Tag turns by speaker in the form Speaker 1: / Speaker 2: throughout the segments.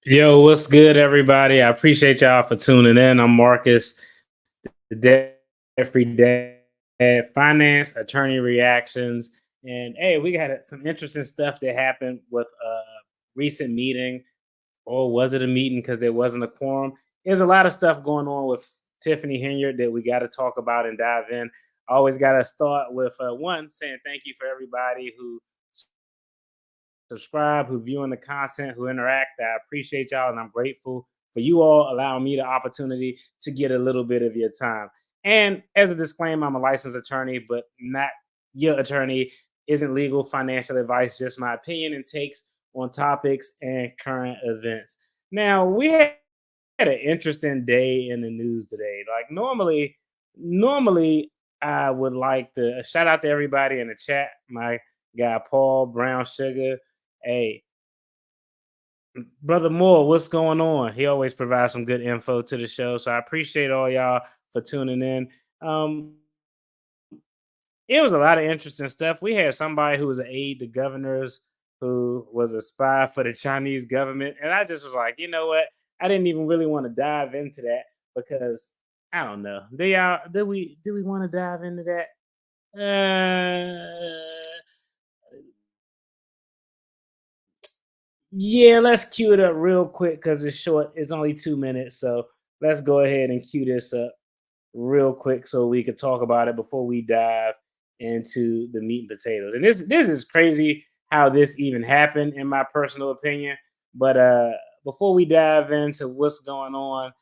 Speaker 1: Yo, what's good, everybody? I appreciate y'all for tuning in. I'm Marcus, the Debt-Free Dad, Finance Attorney Reactions. And hey, we got some interesting stuff that happened with a recent meeting. Or was it a meeting because there wasn't a quorum? There's a lot of stuff going on with Tiffany Henyard that we got to talk about and dive in. I always got to start with one saying thank you for everybody who subscribe, who viewing the content, who interact. I appreciate y'all, and I'm grateful for you all allowing me the opportunity to get a little bit of your time. And as a disclaimer, I'm a licensed attorney, but not your attorney. Isn't legal financial advice, just my opinion and takes on topics and current events. Now, we had an interesting day in the news today. Like normally I would like to shout out to everybody in the chat. My guy Paul Brown Sugar. Hey, brother Moore, what's going on? He always provides some good info to the show, so I appreciate all y'all for tuning in. Um, it was a lot of interesting stuff. We had somebody who was an aide to governors who was a spy for the Chinese government, and I just was like, you know what? I didn't even really want to dive into that because I don't know. Do we want to dive into that? Yeah, let's cue it up real quick because it's short. It's only 2 minutes, so let's go ahead and cue this up real quick so we could talk about it before we dive into the meat and potatoes. And this is crazy how this even happened, in my personal opinion. But before we dive into what's going on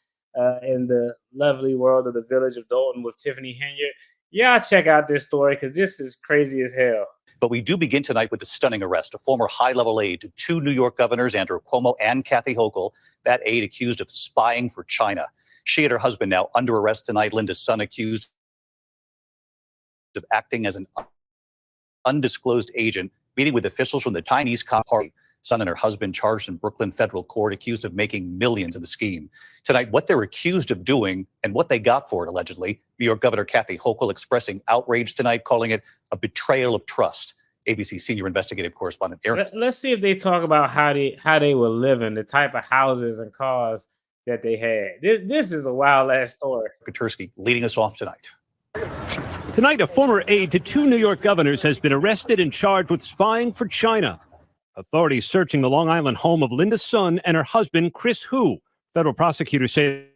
Speaker 1: in the lovely world of the village of Dalton with Tiffany Henyard, y'all check out this story because this is crazy as hell.
Speaker 2: But we do begin tonight with the stunning arrest of former high-level aide to two New York governors, Andrew Cuomo and Kathy Hochul, that aide accused of spying for China. She and her husband now under arrest tonight. Linda's son accused of acting as an undisclosed agent, meeting with officials from the Chinese Communist Party. Son and her husband charged in Brooklyn federal court, accused of making millions in the scheme. Tonight, what they're accused of doing and what they got for it, allegedly. New York Governor Kathy Hochul expressing outrage tonight, calling it a betrayal of trust. ABC senior investigative correspondent Aaron.
Speaker 1: Let's see if they talk about how they were living, the type of houses and cars that they had. This is a wild ass story.
Speaker 2: Kutursky leading us off tonight.
Speaker 3: Tonight, a former aide to two New York governors has been arrested and charged with spying for China. Authorities searching the Long Island home of Linda's son and her husband, Chris Hu. Federal prosecutors say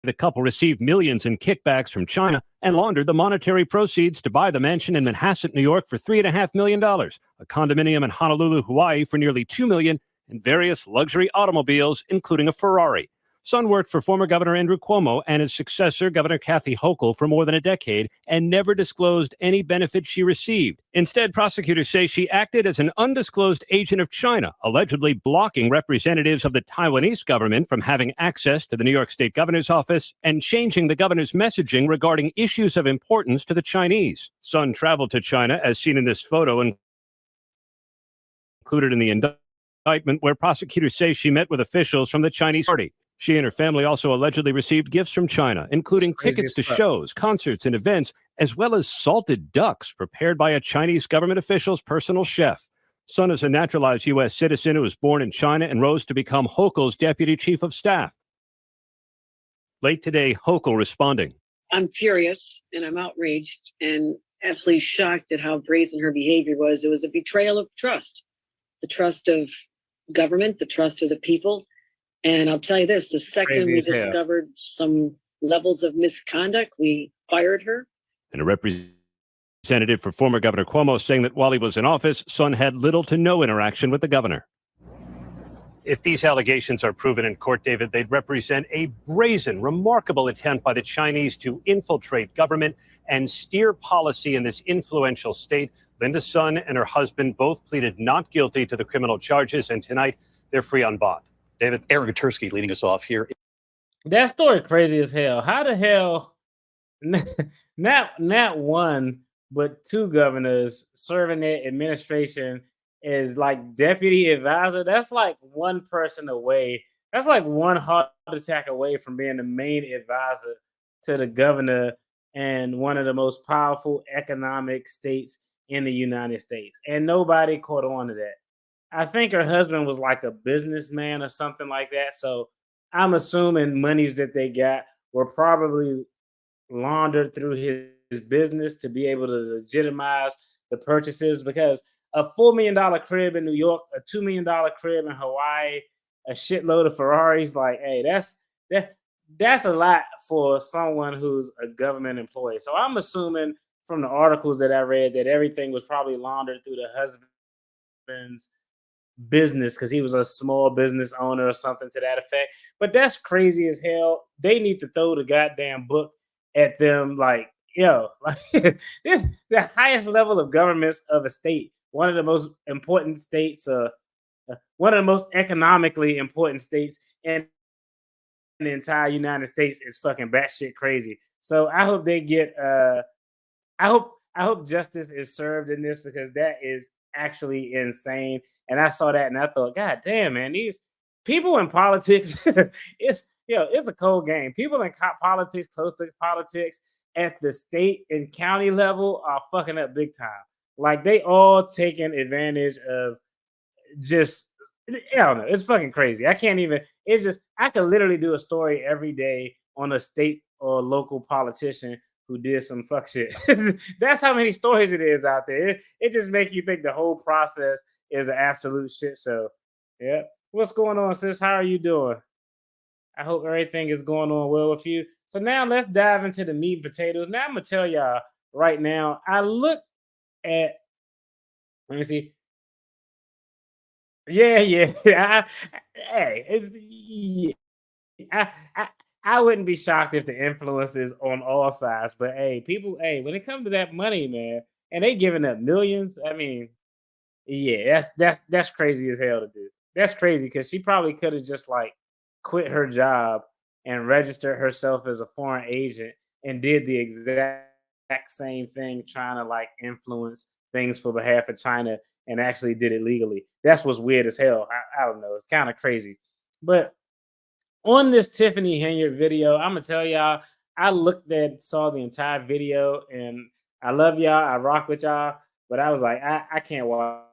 Speaker 3: the couple received millions in kickbacks from China and laundered the monetary proceeds to buy the mansion in Manhasset, New York for $3.5 million, a condominium in Honolulu, Hawaii for nearly $2 million, and various luxury automobiles, including a Ferrari. Son worked for former Governor Andrew Cuomo and his successor, Governor Kathy Hochul, for more than a decade and never disclosed any benefits she received. Instead, prosecutors say she acted as an undisclosed agent of China, allegedly blocking representatives of the Taiwanese government from having access to the New York State Governor's office and changing the governor's messaging regarding issues of importance to the Chinese. Son traveled to China, as seen in this photo, included in the indictment, where prosecutors say she met with officials from the Chinese party. She and her family also allegedly received gifts from China, including tickets to shows, concerts, and events, as well as salted ducks prepared by a Chinese government official's personal chef. Son is a naturalized U.S. citizen who was born in China and rose to become Hochul's deputy chief of staff. Late today, Hochul responding.
Speaker 4: I'm furious and I'm outraged and absolutely shocked at how brazen her behavior was. It was a betrayal of trust, the trust of government, the trust of the people. And I'll tell you this, the second we discovered some levels of misconduct, we fired her.
Speaker 3: And a representative for former Governor Cuomo saying that while he was in office, Son had little to no interaction with the governor. If these allegations are proven in court, David, they'd represent a brazen, remarkable attempt by the Chinese to infiltrate government and steer policy in this influential state. Linda's son and her husband both pleaded not guilty to the criminal charges, and tonight they're free on bond. David.
Speaker 2: Aaron Kutursky leading us off here.
Speaker 1: That story crazy as hell. How the hell not one, but two governors serving their administration as like deputy advisor? That's like one person away. That's like one heart attack away from being the main advisor to the governor and one of the most powerful economic states in the United States. And nobody caught on to that. I think her husband was like a businessman or something like that. So I'm assuming monies that they got were probably laundered through his business to be able to legitimize the purchases, because a $4 million crib in New York, a $2 million crib in Hawaii, a shitload of Ferraris, like, hey, that's a lot for someone who's a government employee. So I'm assuming from the articles that I read that everything was probably laundered through the husband's business, because he was a small business owner or something to that effect. But that's crazy as hell. They need to throw the goddamn book at them. Like, yo, like this the highest level of governments of a state, one of the most important states, one of the most economically important states in the entire United States, is fucking batshit crazy. So I hope they get I hope justice is served in this, because that is actually insane. And I saw that and I thought, God damn, man, these people in politics, it's a cold game. People in politics, close to politics, at the state and county level are fucking up big time. Like, they all taking advantage of just, I don't know. It's fucking crazy. I can't even. It's just, I could literally do a story every day on a state or local politician who did some fuck shit. That's how many stories it is out there. It just makes you think the whole process is an absolute shit show. Yeah. What's going on, sis? How are you doing? I hope everything is going on well with you. So now let's dive into the meat and potatoes. Now I'm gonna tell y'all right now. I look at. Let me see. Yeah, yeah. Hey, I, I I wouldn't be shocked if the influence is on all sides. But hey, people, hey, when it comes to that money, man, and they giving up millions, I mean, yeah, that's crazy as hell to do. That's crazy, because she probably could have just like quit her job and registered herself as a foreign agent and did the exact same thing, trying to like influence things for behalf of China, and actually did it legally. That's what's weird as hell. I don't know. It's kind of crazy. But on this Tiffany Henyard video, I'm gonna tell y'all, I looked at, saw the entire video, and I love y'all. I rock with y'all, but I was like, I can't watch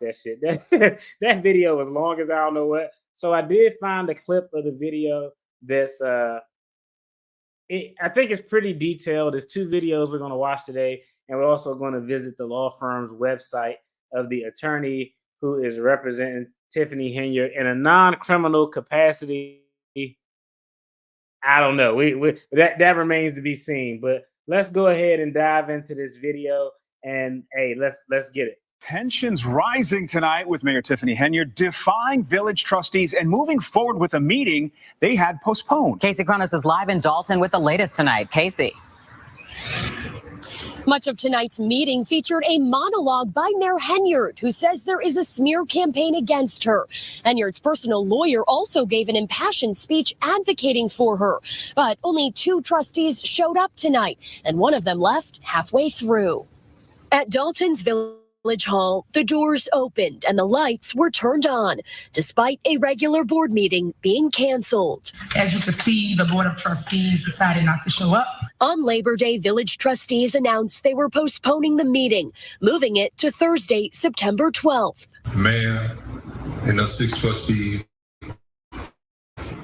Speaker 1: that shit. That video was long as I don't know what. So I did find a clip of the video that's I think it's pretty detailed. There's two videos we're going to watch today, and we're also going to visit the law firm's website of the attorney who is representing Tiffany Henyard in a non-criminal capacity. I don't know. That remains to be seen. But let's go ahead and dive into this video, and hey, let's get it.
Speaker 5: Tensions rising tonight with Mayor Tiffany Henyard defying village trustees and moving forward with a meeting they had postponed.
Speaker 6: Casey Cronus is live in Dalton with the latest tonight. Casey.
Speaker 7: Much of tonight's meeting featured a monologue by Mayor Henyard, who says there is a smear campaign against her. Henyard's personal lawyer also gave an impassioned speech advocating for her. But only two trustees showed up tonight, and one of them left halfway through. At Dalton's Village Hall, the doors opened and the lights were turned on, despite a regular board meeting being canceled.
Speaker 8: As you can see, the Board of Trustees decided not to show up.
Speaker 7: On Labor Day, village trustees announced they were postponing the meeting, moving it to Thursday, September 12th.
Speaker 9: Mayor and us 6 trustees,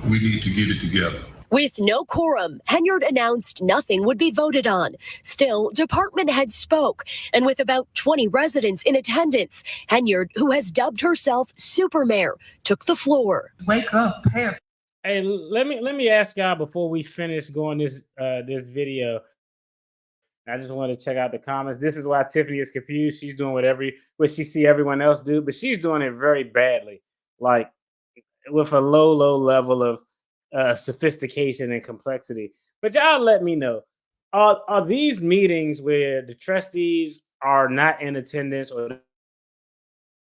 Speaker 9: we need to get it together.
Speaker 7: With no quorum, Henyard announced nothing would be voted on. Still, department heads spoke, and with about 20 residents in attendance, Henyard, who has dubbed herself Super Mayor, took the floor.
Speaker 8: Wake up, parents.
Speaker 1: Hey, let me ask y'all before we finish going this video. I just want to check out the comments. This is why Tiffany is confused. She's doing what she see everyone else do, but she's doing it very badly, like with a low level of sophistication and complexity. But y'all let me know, are these meetings where the trustees are not in attendance, or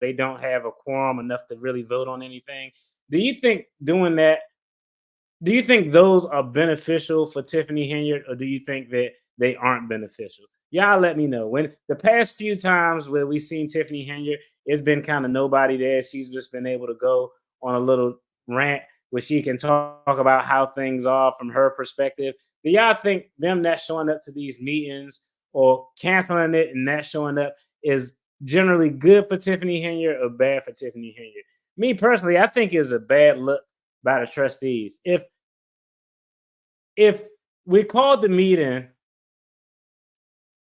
Speaker 1: they don't have a quorum enough to really vote on anything? Do you think doing that, do you think those are beneficial for Tiffany Henyard, or do you think that they aren't beneficial? Y'all let me know. When the past few times where we've seen Tiffany Henyard, it's been kind of nobody there. She's just been able to go on a little rant where she can talk about how things are from her perspective. Do y'all think them not showing up to these meetings or canceling it and not showing up is generally good for Tiffany Henyard or bad for Tiffany Henyard? Me personally, I think it's a bad look by the trustees. If we called the meeting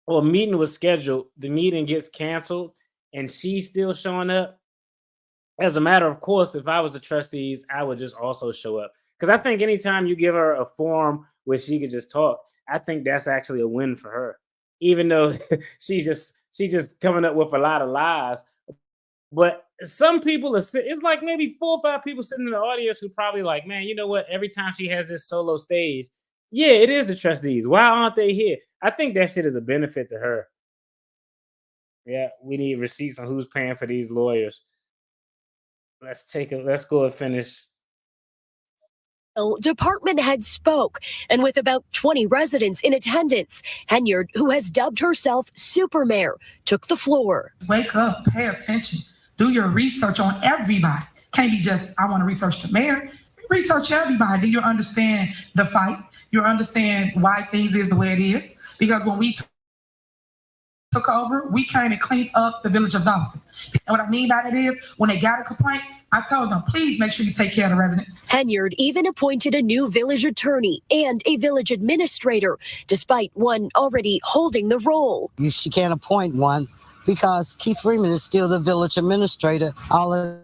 Speaker 1: or a meeting was scheduled, the meeting gets canceled and she's still showing up. As a matter of course, if I was the trustees, I would just also show up. Because I think anytime you give her a forum where she could just talk, I think that's actually a win for her. Even though she's just coming up with a lot of lies. But some people it's like maybe 4 or 5 people sitting in the audience who probably like, man, you know what? Every time she has this solo stage, yeah, it is the trustees. Why aren't they here? I think that shit is a benefit to her. Yeah, we need receipts on who's paying for these lawyers. Let's go and finish.
Speaker 7: Department head spoke, and with about 20 residents in attendance, Henyard, who has dubbed herself Super Mayor, took the floor.
Speaker 8: Wake up, pay attention, do your research on everybody. Can't be just, I want to research the mayor. Research everybody. You understand the fight. You understand why things is the way it is. Because when we took over, we came and cleaned up the village of Donaldson. And what I mean by that is, when they got a complaint, I told them, please make sure you take care of the residents.
Speaker 7: Henyard even appointed a new village attorney and a village administrator, despite one already holding the role.
Speaker 10: She can't appoint one because Keith Freeman is still the village administrator. All of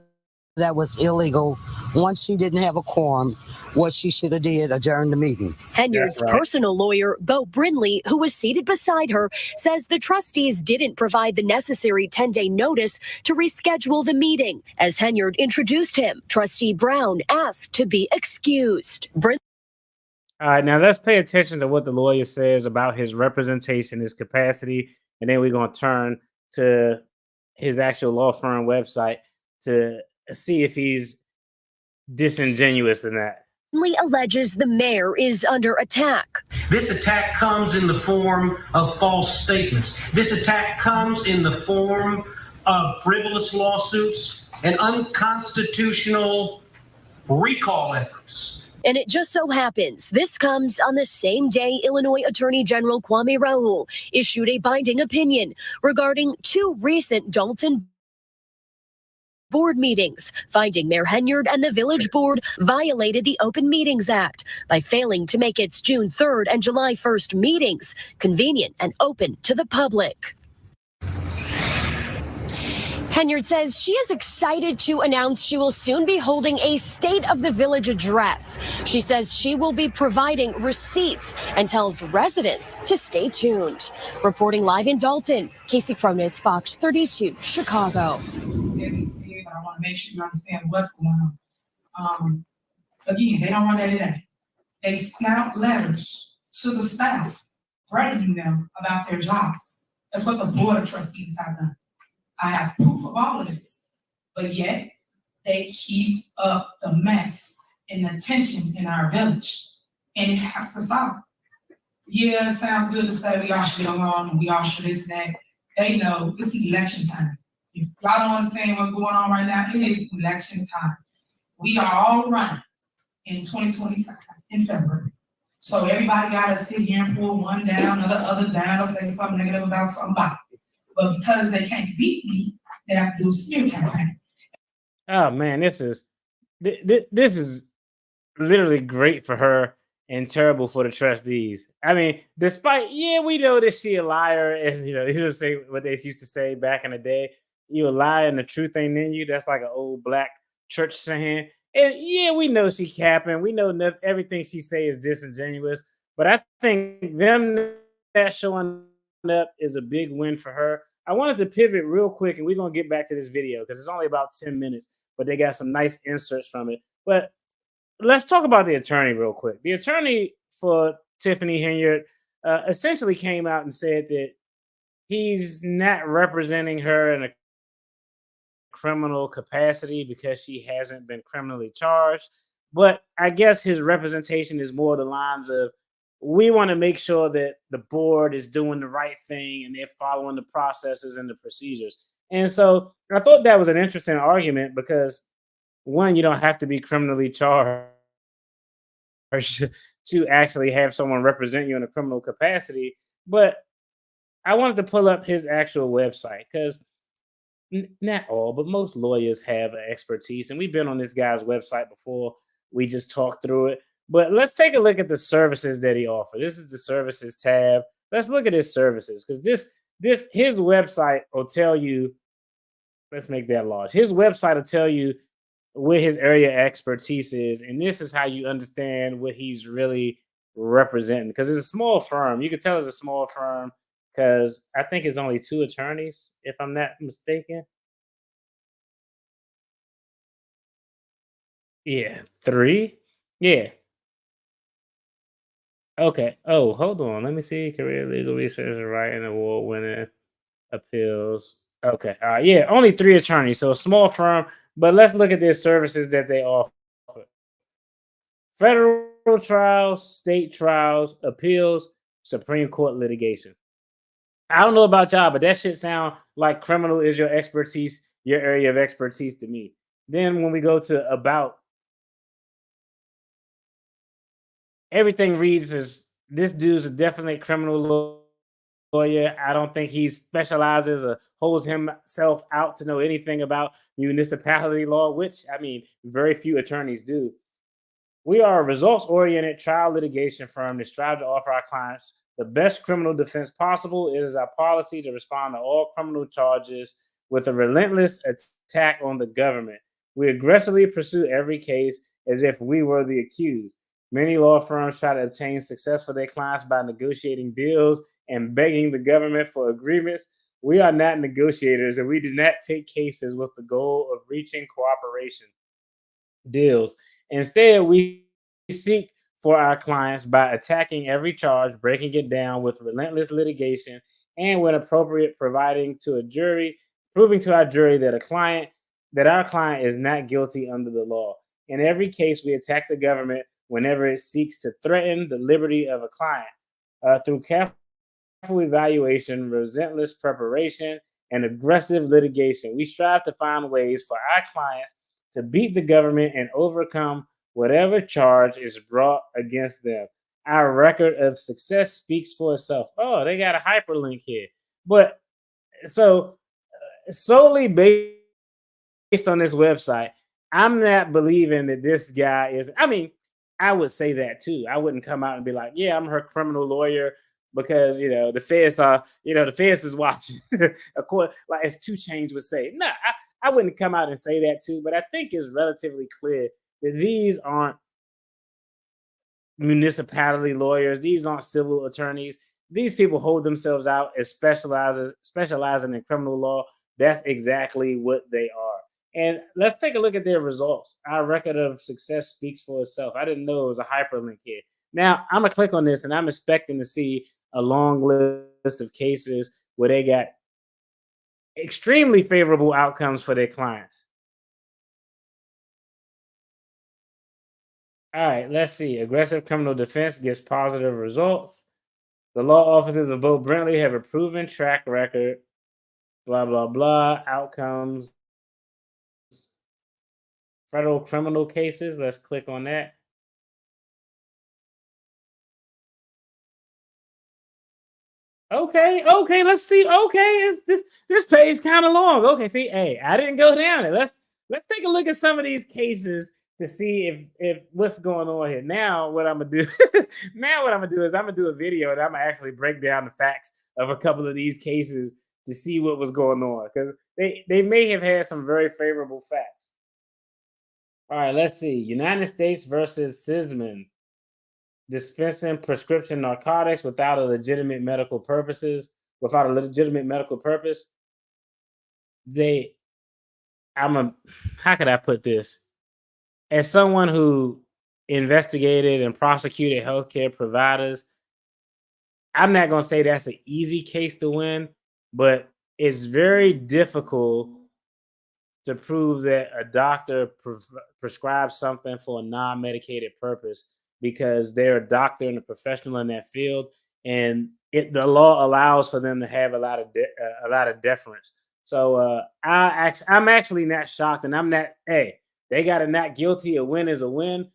Speaker 10: that was illegal. Once she didn't have a quorum, what she should have did, adjourn the meeting.
Speaker 7: Henyard's personal lawyer, Beau Brindley, who was seated beside her, says the trustees didn't provide the necessary 10-day notice to reschedule the meeting. As Henyard introduced him, Trustee Brown asked to be excused.
Speaker 1: All right, now let's pay attention to what the lawyer says about his representation, his capacity, and then we're going to turn to his actual law firm website to see if he's disingenuous in that.
Speaker 7: Alleges the mayor is under attack.
Speaker 11: This attack comes in the form of false statements. This attack comes in the form of frivolous lawsuits and unconstitutional recall efforts.
Speaker 7: And it just so happens this comes on the same day Illinois Attorney General Kwame Raoul issued a binding opinion regarding 2 recent Dalton board meetings, finding Mayor Henyard and the village board violated the Open Meetings Act by failing to make its June 3rd and July 1st meetings convenient and open to the public. Henyard says she is excited to announce she will soon be holding a State of the Village address. She says she will be providing receipts and tells residents to stay tuned. Reporting live in Dalton, Casey Cronis, Fox 32, Chicago.
Speaker 8: I want to make sure you understand what's going on. Again, they don't want that today. They sent letters to the staff, threatening them about their jobs. That's what the Board of Trustees has done. I have proof of all of this, but yet they keep up the mess and the tension in our village, and it has to stop. Yeah, it sounds good to say we all should get along and we all should this and that. They know it's election time. If y'all don't understand what's going on right now, it is election time. We are all running in 2025 in February. So everybody got to sit here and pull one down, the other down, or say something negative about somebody. But because they can't beat me, they have to do a smear campaign.
Speaker 1: Oh man, this is literally great for her and terrible for the trustees. I mean, despite we know that she a liar, and you say what they used to say back in the day. You a liar and the truth ain't in you. That's like an old black church saying. And we know she capping. We know everything she say is disingenuous. But I think them that showing up is a big win for her. I wanted to pivot real quick, and we're going to get back to this video because it's only about 10 minutes, but they got some nice inserts from it. But let's talk about the attorney real quick. The attorney for Tiffany Henyard essentially came out and said that he's not representing her in a criminal capacity because she hasn't been criminally charged. But I guess his representation is more the lines of, we want to make sure that the board is doing the right thing and they're following the processes and the procedures. And so I thought that was an interesting argument because, one, you don't have to be criminally charged to actually have someone represent you in a criminal capacity. But I wanted to pull up his actual website because not all, but most lawyers have an expertise, and we've been on this guy's website before. We just talked through it. But let's take a look at the services that he offers. This is the services tab. Let's look at his services, because his website will tell you. Let's make that large. His website will tell you what his area of expertise is, and this is how you understand what he's really representing. Because it's a small firm. You can tell it's a small firm because I think it's only 2 attorneys, if I'm not mistaken. Yeah, 3. Yeah. Okay. Oh, hold on. Let me see. Career legal research, writing, award winning, appeals. Okay. Yeah, only 3 attorneys, so a small firm. But let's look at their services that they offer: federal trials, state trials, appeals, Supreme Court litigation. I don't know about y'all, but that shit sound like criminal is your expertise, your area of expertise to me. Then when we go to about, everything reads as this dude's a definite criminal lawyer. I don't think he specializes or holds himself out to know anything about municipality law, which, I mean, very few attorneys do. We are a results-oriented trial litigation firm that strives to offer our clients the best criminal defense possible. It is our policy to respond to all criminal charges with a relentless attack on the government. We aggressively pursue every case as if we were the accused. Many law firms try to obtain success for their clients by negotiating deals and begging the government for agreements. We are not negotiators, and we do not take cases with the goal of reaching cooperation deals. Instead, we seek for our clients by attacking every charge, breaking it down with relentless litigation, and when appropriate, proving to our jury that our client is not guilty under the law. In every case, we attack the government whenever it seeks to threaten the liberty of a client through careful evaluation, relentless preparation, and aggressive litigation. We strive to find ways for our clients to beat the government and overcome whatever charge is brought against them. Our record of success speaks for itself. Oh, they got a hyperlink here. But so solely based on this website, I'm not believing that this guy is. I mean, I would say that too. I wouldn't come out and be like, yeah, I'm her criminal lawyer because, the feds is watching. Of course, like as 2 Chainz would say. No, I wouldn't come out and say that too, but I think it's relatively clear that these aren't municipality lawyers. These aren't civil attorneys. These people hold themselves out as specializing in criminal law. That's exactly what they are. And let's take a look at their results. Our record of success speaks for itself. I didn't know it was a hyperlink here. Now, I'm going to click on this, and I'm expecting to see a long list of cases where they got extremely favorable outcomes for their clients. All right, let's see. Aggressive criminal defense gets positive results. The law offices of Beau Brindley have a proven track record. Blah, blah, blah. Outcomes. Federal criminal cases. Let's click on that. Okay, let's see. Okay, this page kind of long. Okay, see, hey, I didn't go down it. Let's take a look at some of these cases to see if what's going on here. Now, what I'm gonna do? Is I'm gonna do a video and I'm gonna actually break down the facts of a couple of these cases to see what was going on, because they may have had some very favorable facts. All right, let's see. United States versus Sisman. Dispensing prescription narcotics without a legitimate medical purpose. How could I put this? As someone who investigated and prosecuted healthcare providers, I'm not going to say that's an easy case to win, but it's very difficult to prove that a doctor prescribes something for a non-medicated purpose, because they're a doctor and a professional in that field, and the law allows for them to have a lot of deference. So I'm actually not shocked, and I'm not. Hey, they got a not guilty. A win is a win,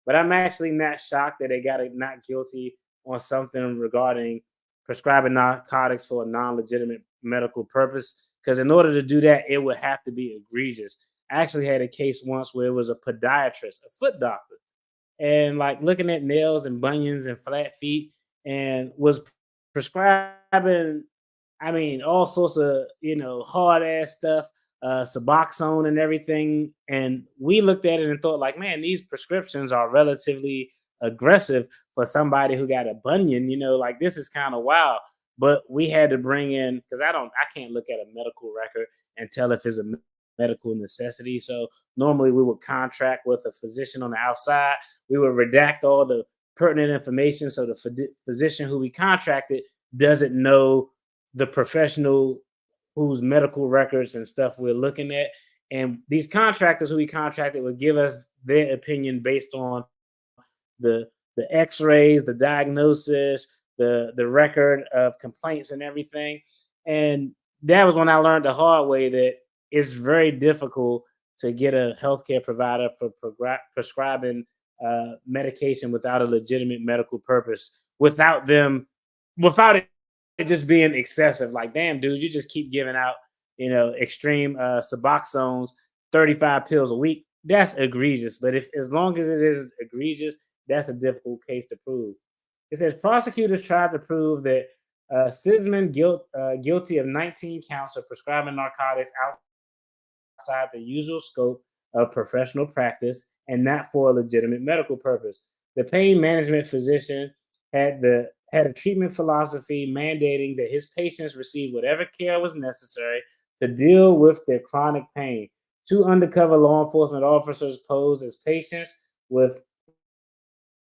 Speaker 1: but I'm actually not shocked that they got a not guilty on something regarding prescribing narcotics for a non-legitimate medical purpose. because in order to do that, it would have to be egregious. I actually had a case once where it was a podiatrist, a foot doctor, and like looking at nails and bunions and flat feet, and was prescribing, I mean, all sorts of, hard ass stuff, Suboxone and everything. And we looked at it and thought, like, man, these prescriptions are relatively aggressive for somebody who got a bunion, like this is kind of wild. But we had to bring in, because I can't look at a medical record and tell if it's a medical necessity. So normally we would contract with a physician on the outside. We would redact all the pertinent information so the physician who we contracted doesn't know the professional whose medical records and stuff we're looking at. And these contractors who we contracted would give us their opinion based on the x-rays, the diagnosis, the record of complaints and everything. And that was when I learned the hard way that it's very difficult to get a healthcare provider for prescribing medication without a legitimate medical purpose, without it just being excessive. Like, damn, dude, you just keep giving out, extreme Suboxones, 35 pills a week. That's egregious. But as long as it isn't egregious, that's a difficult case to prove. It says prosecutors tried to prove that Sisman guilty of 19 counts of prescribing narcotics outside the usual scope of professional practice and not for a legitimate medical purpose. The pain management physician had a treatment philosophy mandating that his patients receive whatever care was necessary to deal with their chronic pain. 2 undercover law enforcement officers posed as patients with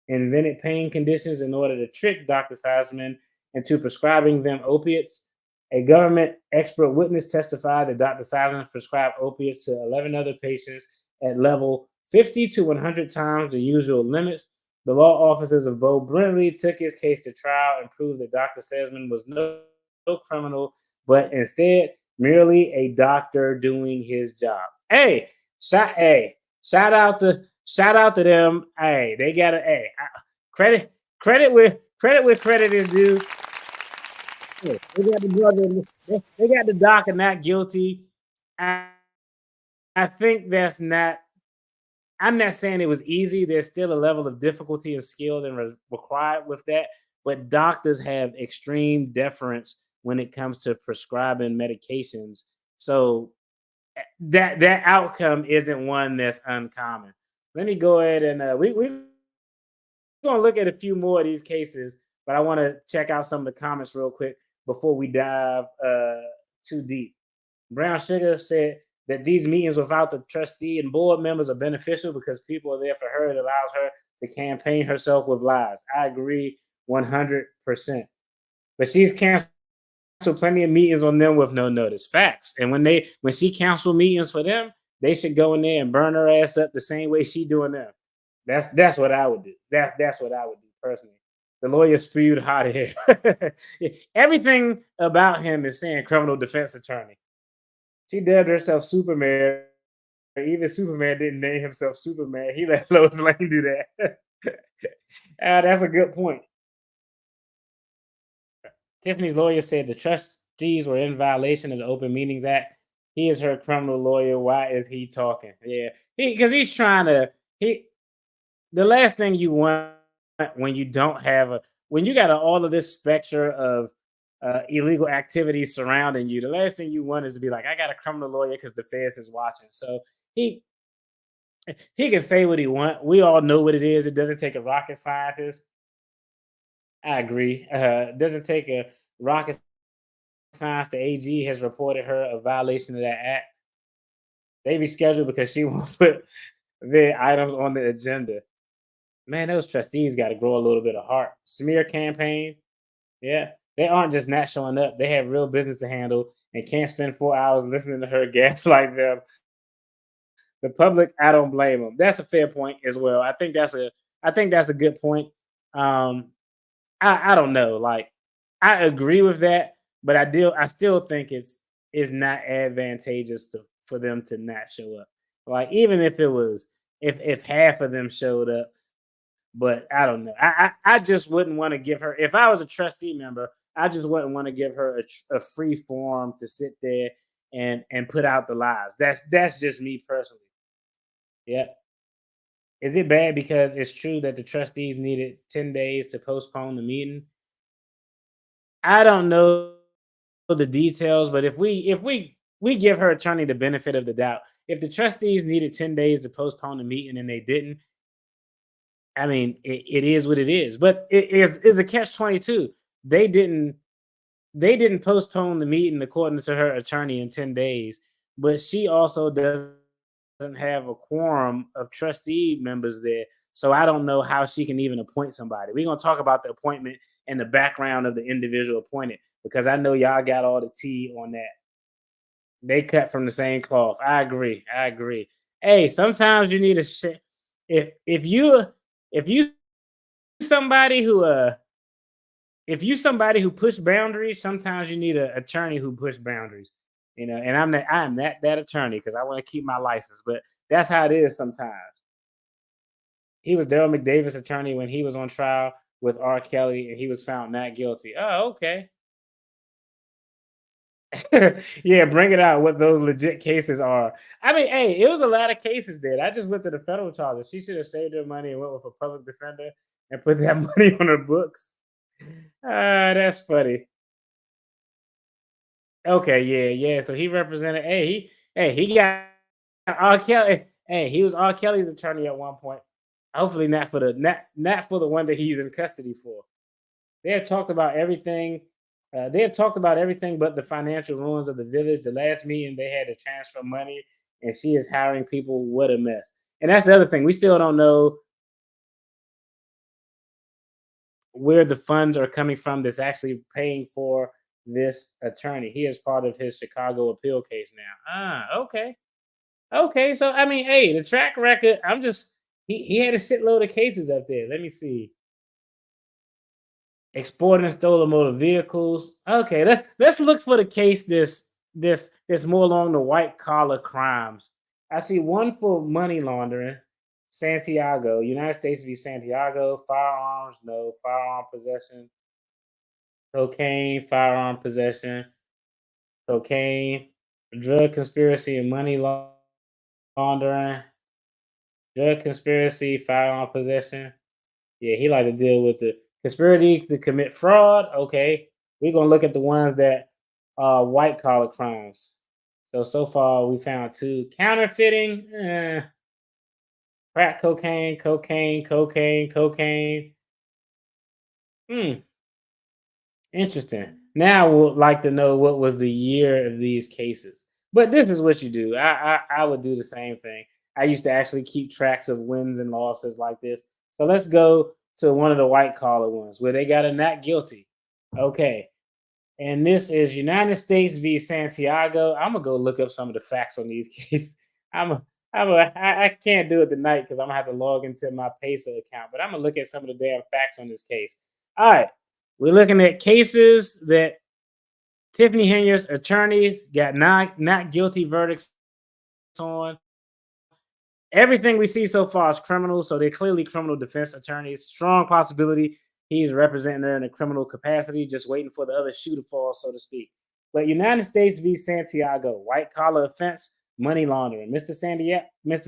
Speaker 1: invented pain conditions in order to trick Dr. Sisman into prescribing them opiates. A government expert witness testified that Dr. Sisman prescribed opiates to 11 other patients at level 50 to 100 times the usual limits. The law offices of Beau Brindley took his case to trial and proved that Dr. Sisman was no criminal, but instead merely a doctor doing his job. Shout out to them. Hey, they got credit where credit is due. They got the brother. They got the doctor not guilty. I think that's not. I'm not saying it was easy. There's still a level of difficulty and skill and required with that. But doctors have extreme deference when it comes to prescribing medications. So that outcome isn't one that's uncommon. Let me go ahead and we're going to look at a few more of these cases, but I want to check out some of the comments real quick before we dive too deep. Brown Sugar said that these meetings without the trustee and board members are beneficial because people are there for her. It allows her to campaign herself with lies. I agree 100%. But she's canceled plenty of meetings on them with no notice. Facts. And when she canceled meetings for them, they should go in there and burn her ass up the same way she doing them. That's what I would do. That's what I would do personally. The lawyer spewed hot air. Everything about him is saying criminal defense attorney. She dubbed herself Superman. Even Superman didn't name himself Superman. He let Lois Lane do that. That's a good point. Tiffany's lawyer said the trustees were in violation of the Open Meetings Act. He is her criminal lawyer. Why is he talking? Yeah, because he's trying to. The last thing you want when you don't have when you got all of this specter of illegal activities surrounding you, the last thing you want is to be like, I got a criminal lawyer because the feds is watching. So he can say what he wants. We all know what it is. It doesn't take a rocket scientist. I agree. It doesn't take a rocket science. The AG has reported her a violation of that act. They rescheduled because she won't put their items on the agenda. Man, those trustees got to grow a little bit of heart. Smear campaign. Yeah. They aren't just not showing up. They have real business to handle and can't spend 4 hours listening to her gaslight them. The public, I don't blame them. That's a fair point as well. I think that's a good point. I don't know. Like, I agree with that, but I still think it's not advantageous for them to not show up. Like, even if it was if half of them showed up, but I don't know. I just wouldn't want to give her, if I was a trustee member, I just wouldn't want to give her a free forum to sit there and put out the lies. That's just me personally. Yeah. Is it bad because it's true that the trustees needed 10 days to postpone the meeting? I don't know the details, but if we give her attorney the benefit of the doubt, if the trustees needed 10 days to postpone the meeting and they didn't, I mean, it is what it is. But it is a catch-22. They didn't postpone the meeting according to her attorney in 10 days, but she also doesn't have a quorum of trustee members there. So I don't know how she can even appoint somebody. We're going to talk about the appointment and the background of the individual appointed, because I know y'all got all the tea on that. They cut from the same cloth. I agree. Hey, sometimes you need a shit. If you somebody who if you somebody who push boundaries, sometimes you need an attorney who push boundaries. And I'm that attorney because I want to keep my license. But that's how it is sometimes. He was Daryl McDavis' attorney when he was on trial with R. Kelly, and he was found not guilty. Oh, okay. Yeah, bring it out what those legit cases are. I mean, hey, it was a lot of cases there. I just went to the federal charges. She should have saved her money and went with a public defender and put that money on her books. That's funny. Okay, yeah. So he represented. He got R. Kelly. Hey, he was R. Kelly's attorney at one point. Hopefully not for the one that he's in custody for. They have talked about everything. They have talked about everything but the financial ruins of the village. The last meeting, they had to transfer money, and she is hiring people. What a mess! And that's the other thing. We still don't know where the funds are coming from that's actually paying for this attorney. He is part of his Chicago appeal case now. Okay. So I mean, hey, the track record. He had a shitload of cases up there. Let me see. Exporting stolen motor vehicles. Okay, let's look for the case this more along the white collar crimes. I see one for money laundering, Santiago, United States v. Santiago, firearms, no, firearm possession, cocaine, firearm possession, cocaine, drug conspiracy and money laundering, drug conspiracy, firearm possession. Yeah, he like to deal with the conspiracy to commit fraud. Okay, we're gonna look at the ones that are white collar crimes. So far we found 2 counterfeiting, crack cocaine. Interesting. Now I would like to know what was the year of these cases. But this is what you do. I would do the same thing. I used to actually keep tracks of wins and losses like this. So let's go to one of the white collar ones where they got a not guilty. Okay. And this is United States v. Santiago. I'm gonna go look up some of the facts on these cases. I can't do it tonight because I'm gonna have to log into my Pesa account, but I'm gonna look at some of the damn facts on this case. All right. We're looking at cases that Tiffany Henyard's attorneys got not guilty verdicts on. Everything we see so far is criminal, so they're clearly criminal defense attorneys. Strong possibility he's representing her in a criminal capacity, just waiting for the other shoe to fall, so to speak. But United States v. Santiago, white collar offense, money laundering. Mr.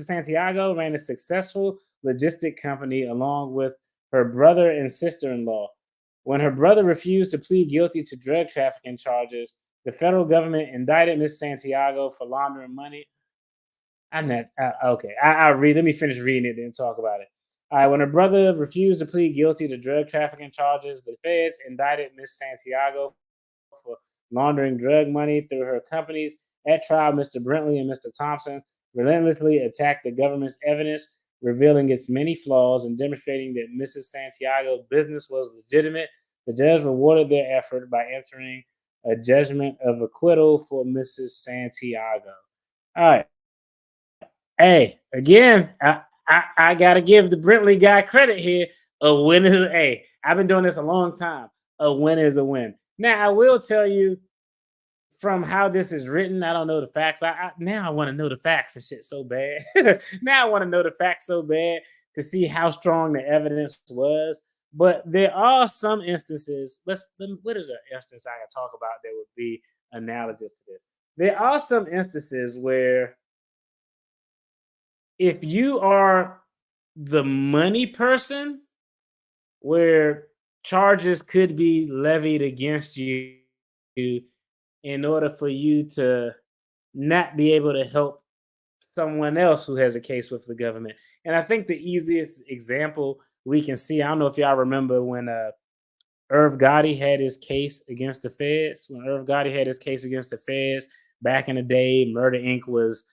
Speaker 1: Santiago ran a successful logistic company along with her brother and sister-in-law. When her brother refused to plead guilty to drug trafficking charges, the federal government indicted Ms. Santiago for laundering money. Okay. I'll read. Let me finish reading it, then talk about it. All right. When her brother refused to plead guilty to drug trafficking charges, the feds indicted Ms. Santiago for laundering drug money through her companies. At trial, Mr. Brindley and Mr. Thompson relentlessly attacked the government's evidence, revealing its many flaws and demonstrating that Mrs. Santiago's business was legitimate. The judge rewarded their effort by entering a judgment of acquittal for Mrs. Santiago. All right. Hey, again, I got to give the Brindley guy credit here. A win is I've been doing this a long time. A win is a win. Now, I will tell you from how this is written, I don't know the facts. Now I want to know the facts and shit so bad. Now I want to know the facts so bad to see how strong the evidence was. But there are some instances. What is an instance I can talk about that would be analogous to this? there are some instances where if you are the money person, where charges could be levied against you in order for you to not be able to help someone else who has a case with the government. And I think the easiest example we can see, I don't know if y'all remember when Irv Gotti had his case against the feds. When Irv Gotti had his case against the feds back in the day, Murder Inc. was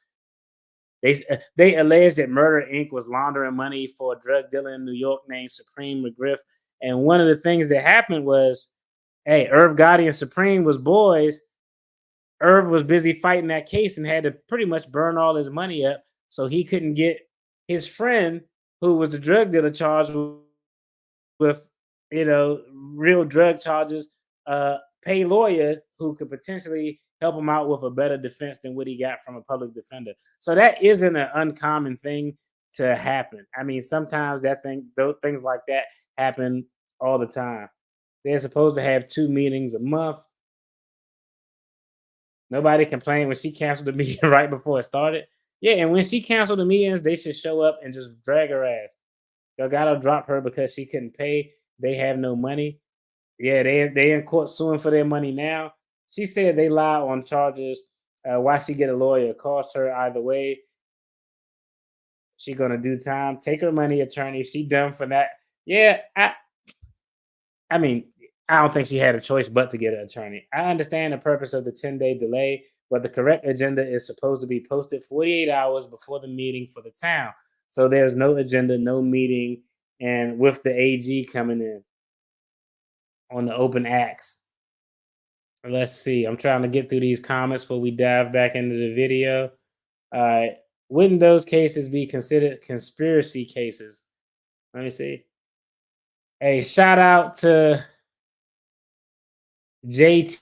Speaker 1: they alleged that Murder Inc. was laundering money for a drug dealer in New York named Supreme McGriff. And one of the things that happened was, hey, Irv Gotti and Supreme was boys. Irv was busy fighting that case and had to pretty much burn all his money up, so he couldn't get his friend, who was the drug dealer, charged with real drug charges, pay lawyer who could potentially help him out with a better defense than what he got from a public defender. So that isn't an uncommon thing to happen. I mean, sometimes those things like that happen all the time. They're supposed to have 2 meetings a month. Nobody complained when she canceled the meeting right before it started. Yeah, and when she canceled the meetings, they should show up and just drag her ass. Y'all gotta drop her because she couldn't pay. They have no money. Yeah, they in court suing for their money now. She said they lie on charges. Why she get a lawyer? Cost her either way. She gonna do time. Take her money, attorney. She done for that. Yeah, I mean, I don't think she had a choice but to get an attorney. I understand the purpose of the 10-day delay, but the correct agenda is supposed to be posted 48 hours before the meeting for the town. So there's no agenda, no meeting, and with the AG coming in on the open acts. Let's see. I'm trying to get through these comments before we dive back into the video. All right. Wouldn't those cases be considered conspiracy cases? Let me see. Hey, shout out to JT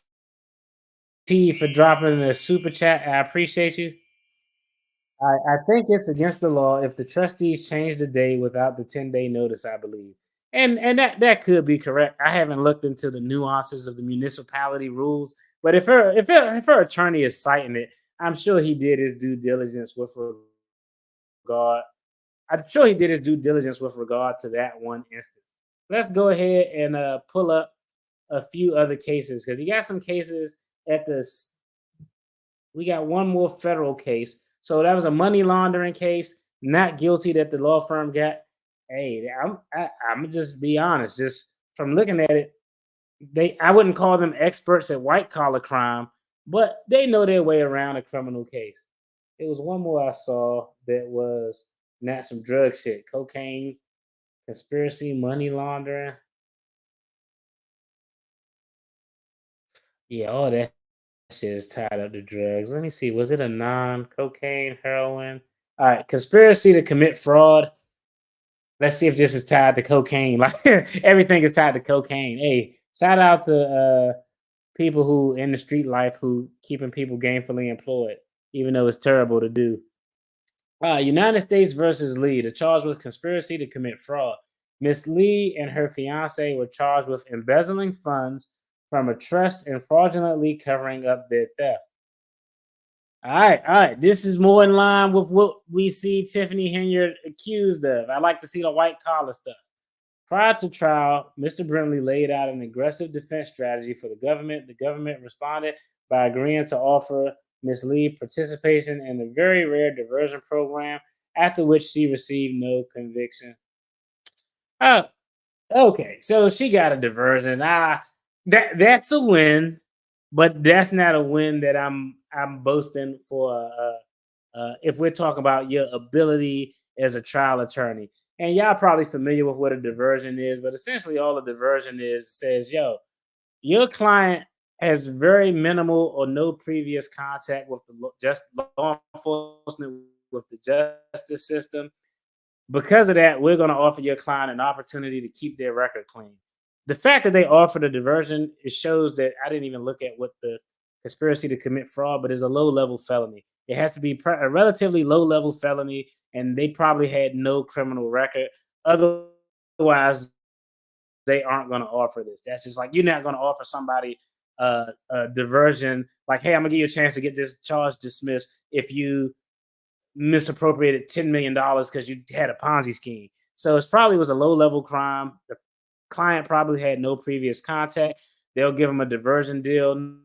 Speaker 1: for dropping the super chat. I appreciate you. I think it's against the law if the trustees change the day without the 10-day notice, I believe. And that could be correct. I haven't looked into the nuances of the municipality rules, but if her attorney is citing it, I'm sure he did his due diligence with regard. I'm sure he did his due diligence with regard to that one instance. Let's go ahead and pull up a few other cases, because you got some cases at this. We got one more federal case. So that was a money laundering case, not guilty that the law firm got. Hey, I'm just be honest. Just from looking at it, I wouldn't call them experts at white collar crime, but they know their way around a criminal case. It was one more I saw that was not some drug shit, cocaine, conspiracy, money laundering. Yeah, all that shit is tied up to drugs. Let me see. Was it a non-cocaine, heroin? All right, conspiracy to commit fraud. Let's see if this is tied to cocaine. Like everything is tied to cocaine. Hey, shout out to people who in the street life who keeping people gainfully employed, even though it's terrible to do. United States versus Lee. The charge was conspiracy to commit fraud. Miss Lee and her fiance were charged with embezzling funds from a trust and fraudulently covering up their theft. All right. This is more in line with what we see Tiffany Henyard accused of. I like to see the white collar stuff. Prior to trial, Mr. Brindley laid out an aggressive defense strategy for the government. The government responded by agreeing to offer Ms. Lee participation in the very rare diversion program, after which she received no conviction. Oh, okay. So she got a diversion. That's a win, but that's not a win that I'm boasting for. If we're talking about your ability as a trial attorney, and y'all probably familiar with what a diversion is, but essentially all a diversion says, yo, your client has very minimal or no previous contact with just law enforcement, with the justice system. Because of that, we're going to offer your client an opportunity to keep their record clean. The fact that they offered a diversion, it shows that I didn't even look at what the conspiracy to commit fraud, but it's a low-level felony. It has to be a relatively low-level felony, and they probably had no criminal record. Otherwise, they aren't going to offer this. That's just like, you're not going to offer somebody a diversion, like, hey, I'm gonna give you a chance to get this charge dismissed if you misappropriated $10 million because you had a Ponzi scheme. So it probably was a low level crime. The client probably had no previous contact. They'll give them a diversion deal.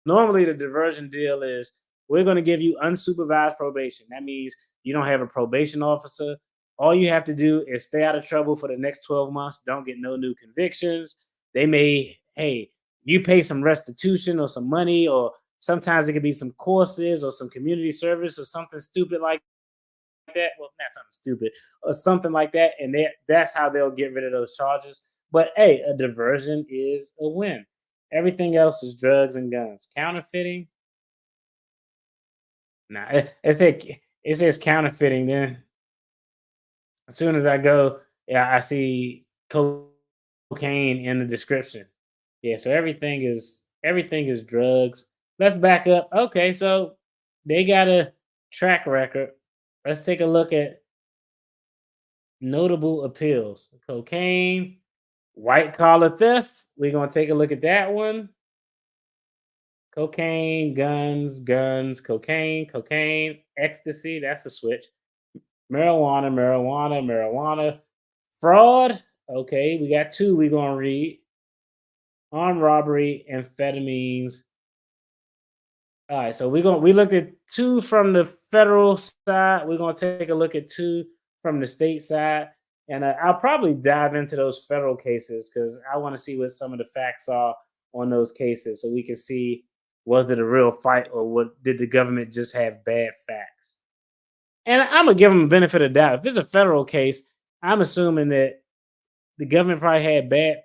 Speaker 1: Normally, the diversion deal is we're going to give you unsupervised probation. That means you don't have a probation officer. All you have to do is stay out of trouble for the next 12 months. Don't get no new convictions. They may, hey, you pay some restitution or some money, or sometimes it could be some courses or some community service or something stupid like that. Well, not something stupid or something like that. And that's how they'll get rid of those charges. But hey, a diversion is a win. Everything else is drugs and guns. Counterfeiting. Nah, it says counterfeiting. Then as soon as I go, yeah, I see cocaine in the description. Yeah, so everything is drugs. Let's back up. Okay, so they got a track record. Let's take a look at notable appeals. Cocaine, white collar theft. We're gonna take a look at that one. Cocaine, guns, cocaine, ecstasy. That's a switch. Marijuana. Fraud. Okay, we got two we're gonna read. Armed robbery, amphetamines. All right, so we looked at two from the federal side. We're gonna take a look at two from the state side, and I'll probably dive into those federal cases because I want to see what some of the facts are on those cases, so we can see, was it a real fight or what did the government just have bad facts? And I'm gonna give them a benefit of the doubt. If it's a federal case, I'm assuming that the government probably had bad.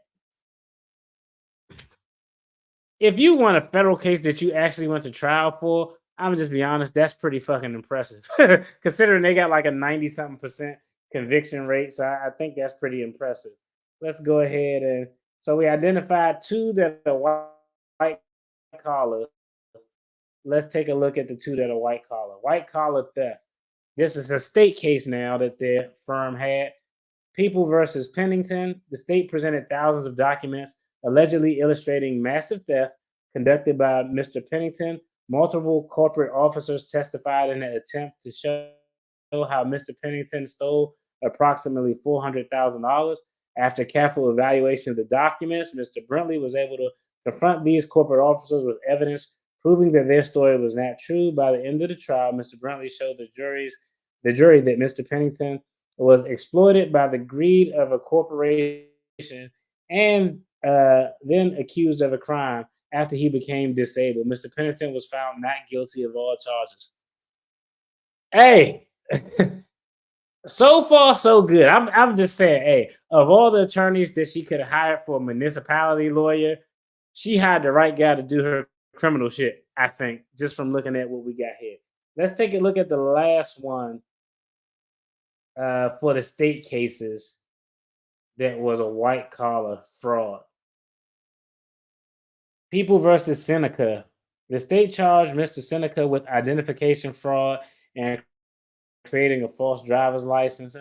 Speaker 1: If you want a federal case that you actually went to trial for, I'm just be honest, that's pretty fucking impressive. Considering they got like a 90-something% conviction rate. So I think that's pretty impressive. Let's go ahead and so we identified two that are white collar. Let's take a look at the two that are white collar. White collar theft. This is a state case now that their firm had. People versus Pennington. The state presented thousands of documents allegedly illustrating massive theft conducted by Mr. Pennington. Multiple corporate officers testified in an attempt to show how Mr. Pennington stole approximately $400,000. After careful evaluation of the documents, Mr. Brindley was able to confront these corporate officers with evidence proving that their story was not true. By the end of the trial, Mr. Brindley showed the jury that Mr. Pennington was exploited by the greed of a corporation and then accused of a crime after he became disabled. Mr. Pennington was found not guilty of all charges. Hey, so far so good. I'm just saying, hey, of all the attorneys that she could have hired for a municipality lawyer, she hired the right guy to do her criminal shit, I think, just from looking at what we got here. Let's take a look at the last one for the state cases that was a white collar fraud. People versus Seneca. The state charged Mr. Seneca with identification fraud and creating a false driver's license.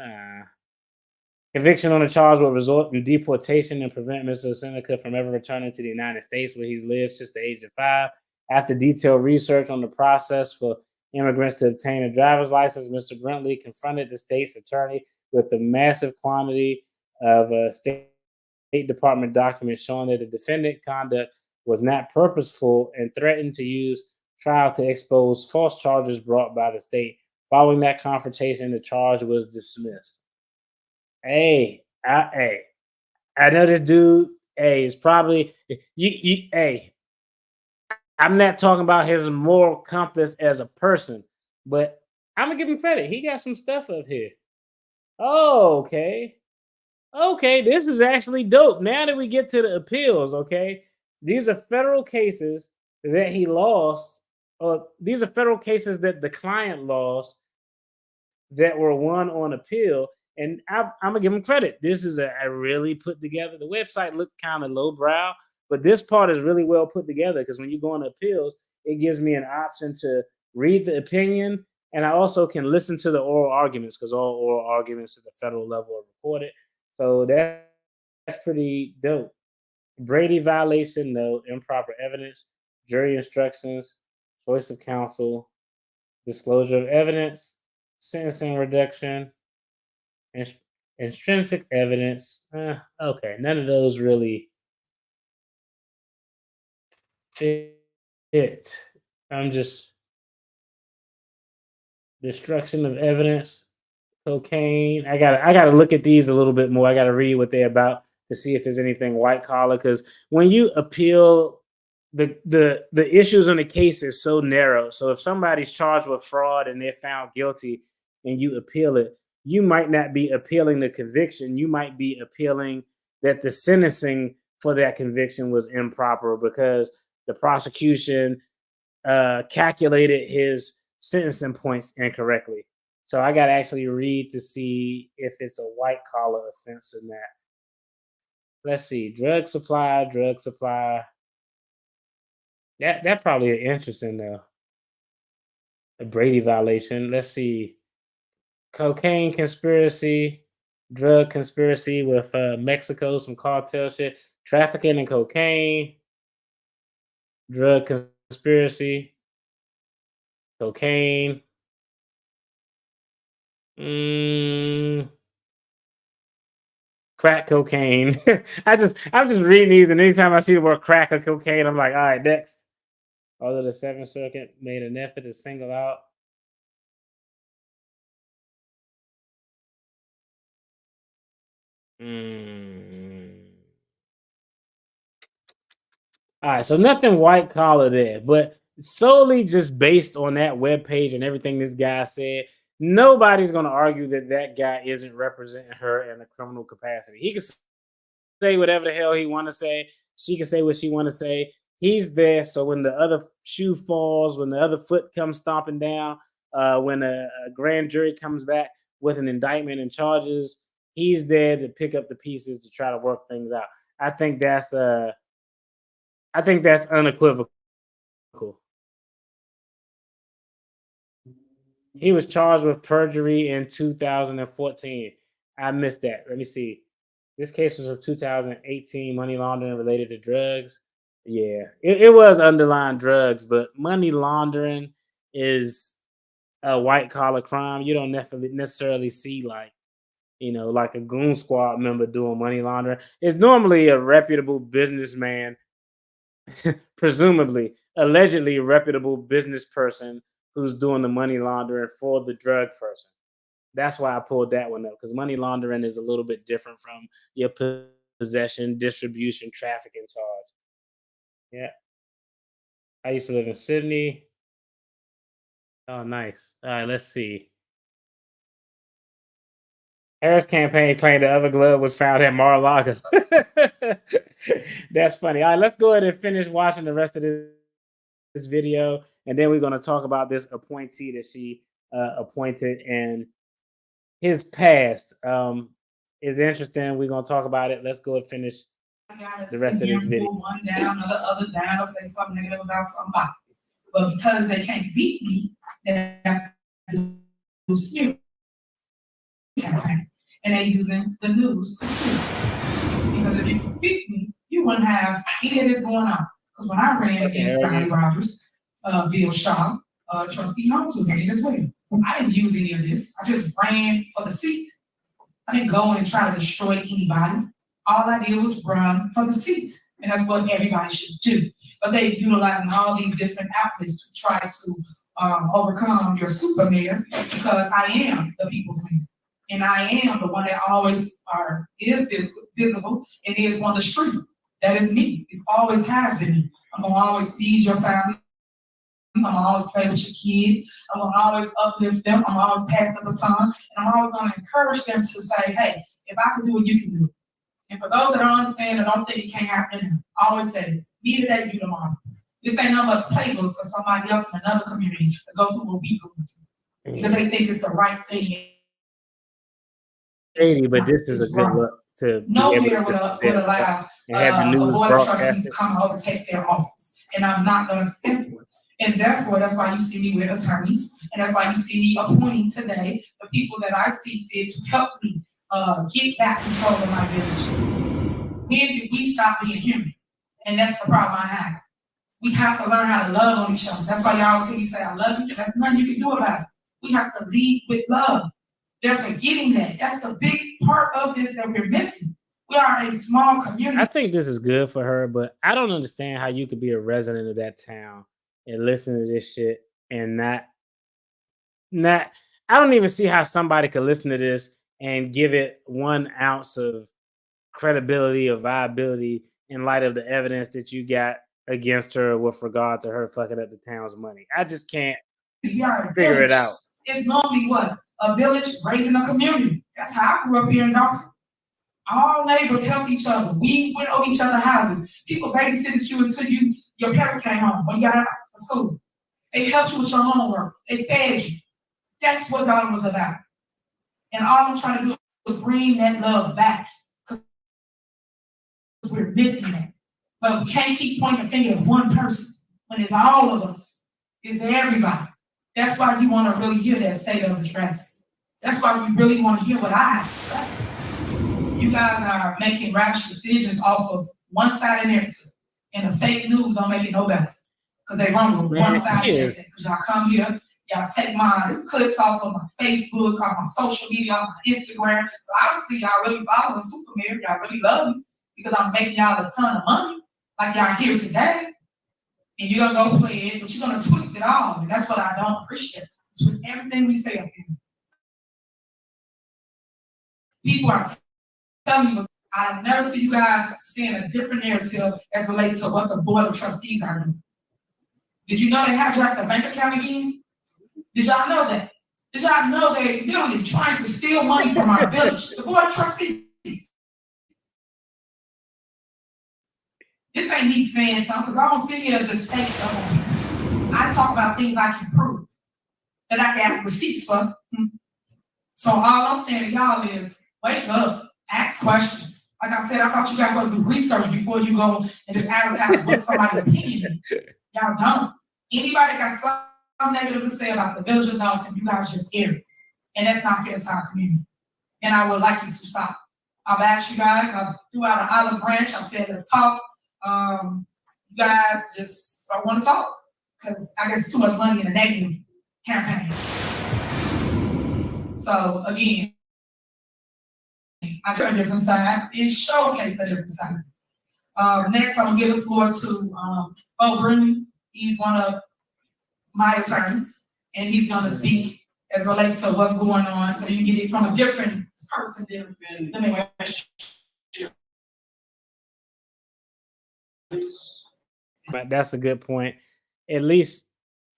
Speaker 1: Conviction on the charge will result in deportation and prevent Mr. Seneca from ever returning to the United States, where he's lived since the age of 5. After detailed research on the process for immigrants to obtain a driver's license, Mr. Brindley confronted the state's attorney with a massive quantity of State Department documents showing that the defendant conduct was not purposeful and threatened to use trial to expose false charges brought by the state. Following that confrontation, the charge was dismissed. Hey, I know this dude. Hey, is probably hey. I'm not talking about his moral compass as a person, but I'm gonna give him credit. He got some stuff up here. Oh, okay. Okay, this is actually dope. Now that we get to the appeals, okay, these are federal cases that he lost, or these are federal cases that the client lost that were won on appeal. And I'm gonna give him credit. This is a really put together. The website looked kind of lowbrow, but this part is really well put together because when you go on appeals, it gives me an option to read the opinion, and I also can listen to the oral arguments because all oral arguments at the federal level are recorded. So that's pretty dope. Brady violation, no. Improper evidence, jury instructions, choice of counsel, disclosure of evidence, sentencing reduction, and intrinsic evidence. Okay, none of those really fit. I'm just destruction of evidence, cocaine. I gotta look at these a little bit more. I gotta read what they're about to see if there's anything white collar. Because when you appeal, the issues on the case is so narrow. So if somebody's charged with fraud and they're found guilty, and you appeal it, you might not be appealing the conviction. You might be appealing that the sentencing for that conviction was improper because the prosecution calculated his sentencing points incorrectly. So I got to actually read to see if it's a white collar offense in that. Let's see, drug supply. That probably is interesting though. A Brady violation. Let's see, cocaine conspiracy, drug conspiracy with Mexico, some cartel shit, trafficking in cocaine, drug conspiracy, cocaine. Crack cocaine. I'm just reading these, and anytime I see the word crack or cocaine, I'm like, all right, next. Although the Seventh Circuit made an effort to single out. All right, so nothing white collar there, but solely just based on that webpage and everything this guy said, nobody's going to argue that that guy isn't representing her in a criminal capacity. He can say whatever the hell he want to say. She can say what she want to say. He's there, so when the other shoe falls, when the other foot comes stomping down, when a grand jury comes back with an indictment and charges, he's there to pick up the pieces to try to work things out. I think that's unequivocal. He was charged with perjury in 2014. I missed that. Let me see. This case was of 2018, money laundering related to drugs. Yeah, it was underlying drugs, but money laundering is a white collar crime. You don't necessarily see like a goon squad member doing money laundering. It's normally a reputable businessman, presumably, allegedly a reputable business person who's doing the money laundering for the drug person. That's why I pulled that one up, because money laundering is a little bit different from your possession, distribution, trafficking charge. Yeah. I used to live in Sydney. Oh, nice. All right, let's see. Harris campaign claimed the other glove was found at Mar-a-Lago. That's funny. All right, let's go ahead and finish watching the rest of this video, and then we're going to talk about this appointee that she appointed and his past. Is interesting. We're going to talk about it. Let's go and finish the rest of this video.
Speaker 8: One down, the other down, say something negative about somebody. But because they can't beat me, they have to do smear campaign. And they're using the news to do it. Because if you could beat me, you wouldn't have any of this going on. Because when I ran against Johnny Rogers, Bill Shaw, Trustee Holmes was in it as well. I didn't use any of this. I just ran for the seat. I didn't go and try to destroy anybody. All I did was run for the seat. And that's what everybody should do. But they're utilizing all these different outlets to try to overcome your super mayor, because I am the people's mayor. And I am the one that always is visible and is on the street. That is me. It's always has been me. I'm going to always feed your family. I'm going to always play with your kids. I'm going to always uplift them. I'm always pass the baton. And I'm always going to encourage them to say, hey, if I can do it, you can do it. And for those that don't understand or don't think it can't happen, I always say this: be today, you tomorrow. This ain't nothing but a playbook for somebody else in another community to go through what we go through. Because they think it's the right thing.
Speaker 1: But this is a good look to
Speaker 8: no mayor would allow a board of trustees to come over and take their office. And I'm not going to stand for it. And therefore, that's why you see me with attorneys. And that's why you see me appointing today the people that I see fit to help me get back control of my village. When did we stop being human? And that's the problem I have. We have to learn how to love on each other. That's why y'all see me say, I love you. That's nothing you can do about it. We have to lead with love. They're forgetting that. That's the big part of this that we're missing. We are a small community.
Speaker 1: I think this is good for her, but I don't understand how you could be a resident of that town and listen to this shit and not. I don't even see how somebody could listen to this and give it 1 ounce of credibility or viability in light of the evidence that you got against her with regard to her fucking up the town's money. I just can't figure it out.
Speaker 8: It's normally what? A village raising a community. That's how I grew up here in Dawson. All neighbors help each other. We went over each other's houses. People babysitted you until your parent came home when you got out of school. They helped you with your homework. They fed you. That's what God was about. And all I'm trying to do is bring that love back. Because we're missing that. But we can't keep pointing the finger at one person when it's all of us. It's everybody. That's why you want to really hear that state of address. That's why you really want to hear what I have to say. You guys are making rash decisions off of one-sided narrative. And the fake news don't make it no better. Because they run with one-sided. Because y'all come here, y'all take my clips off of my Facebook, off my social media, off my Instagram. So obviously y'all really following Superman. Y'all really love me because I'm making y'all a ton of money, like y'all here today. And you're gonna go play it, but you're gonna twist it all. And that's what I don't appreciate. Twist everything we say up here. People are telling you, I've never seen you guys saying a different narrative as relates to what the Board of Trustees are doing. Did you know they hijacked the bank account again? Did y'all know that? Did y'all know they literally trying to steal money from our village? The Board of Trustees. This ain't me saying something, because I don't sit here and just say something. I talk about things I can prove, that I can have receipts for. So all I'm saying to y'all is, wake up, ask questions. Like I said, I thought you guys would do research before you go and just advertise what somebody's opinion is. Y'all don't. Anybody got something negative to say about the village of Dawson, you guys just hear it. And that's not fair to our community. And I would like you to stop. I've asked you guys, I threw out an olive branch, I said, let's talk. You guys just don't want to talk because I guess too much money in a negative campaign. So again, I do a different side. It showcase a different side. Next, I'm gonna give the floor to Beau Brindley. He's one of my attorneys, and he's gonna speak as relates to what's going on, so you can get it from a different person than me.
Speaker 1: But that's a good point. At least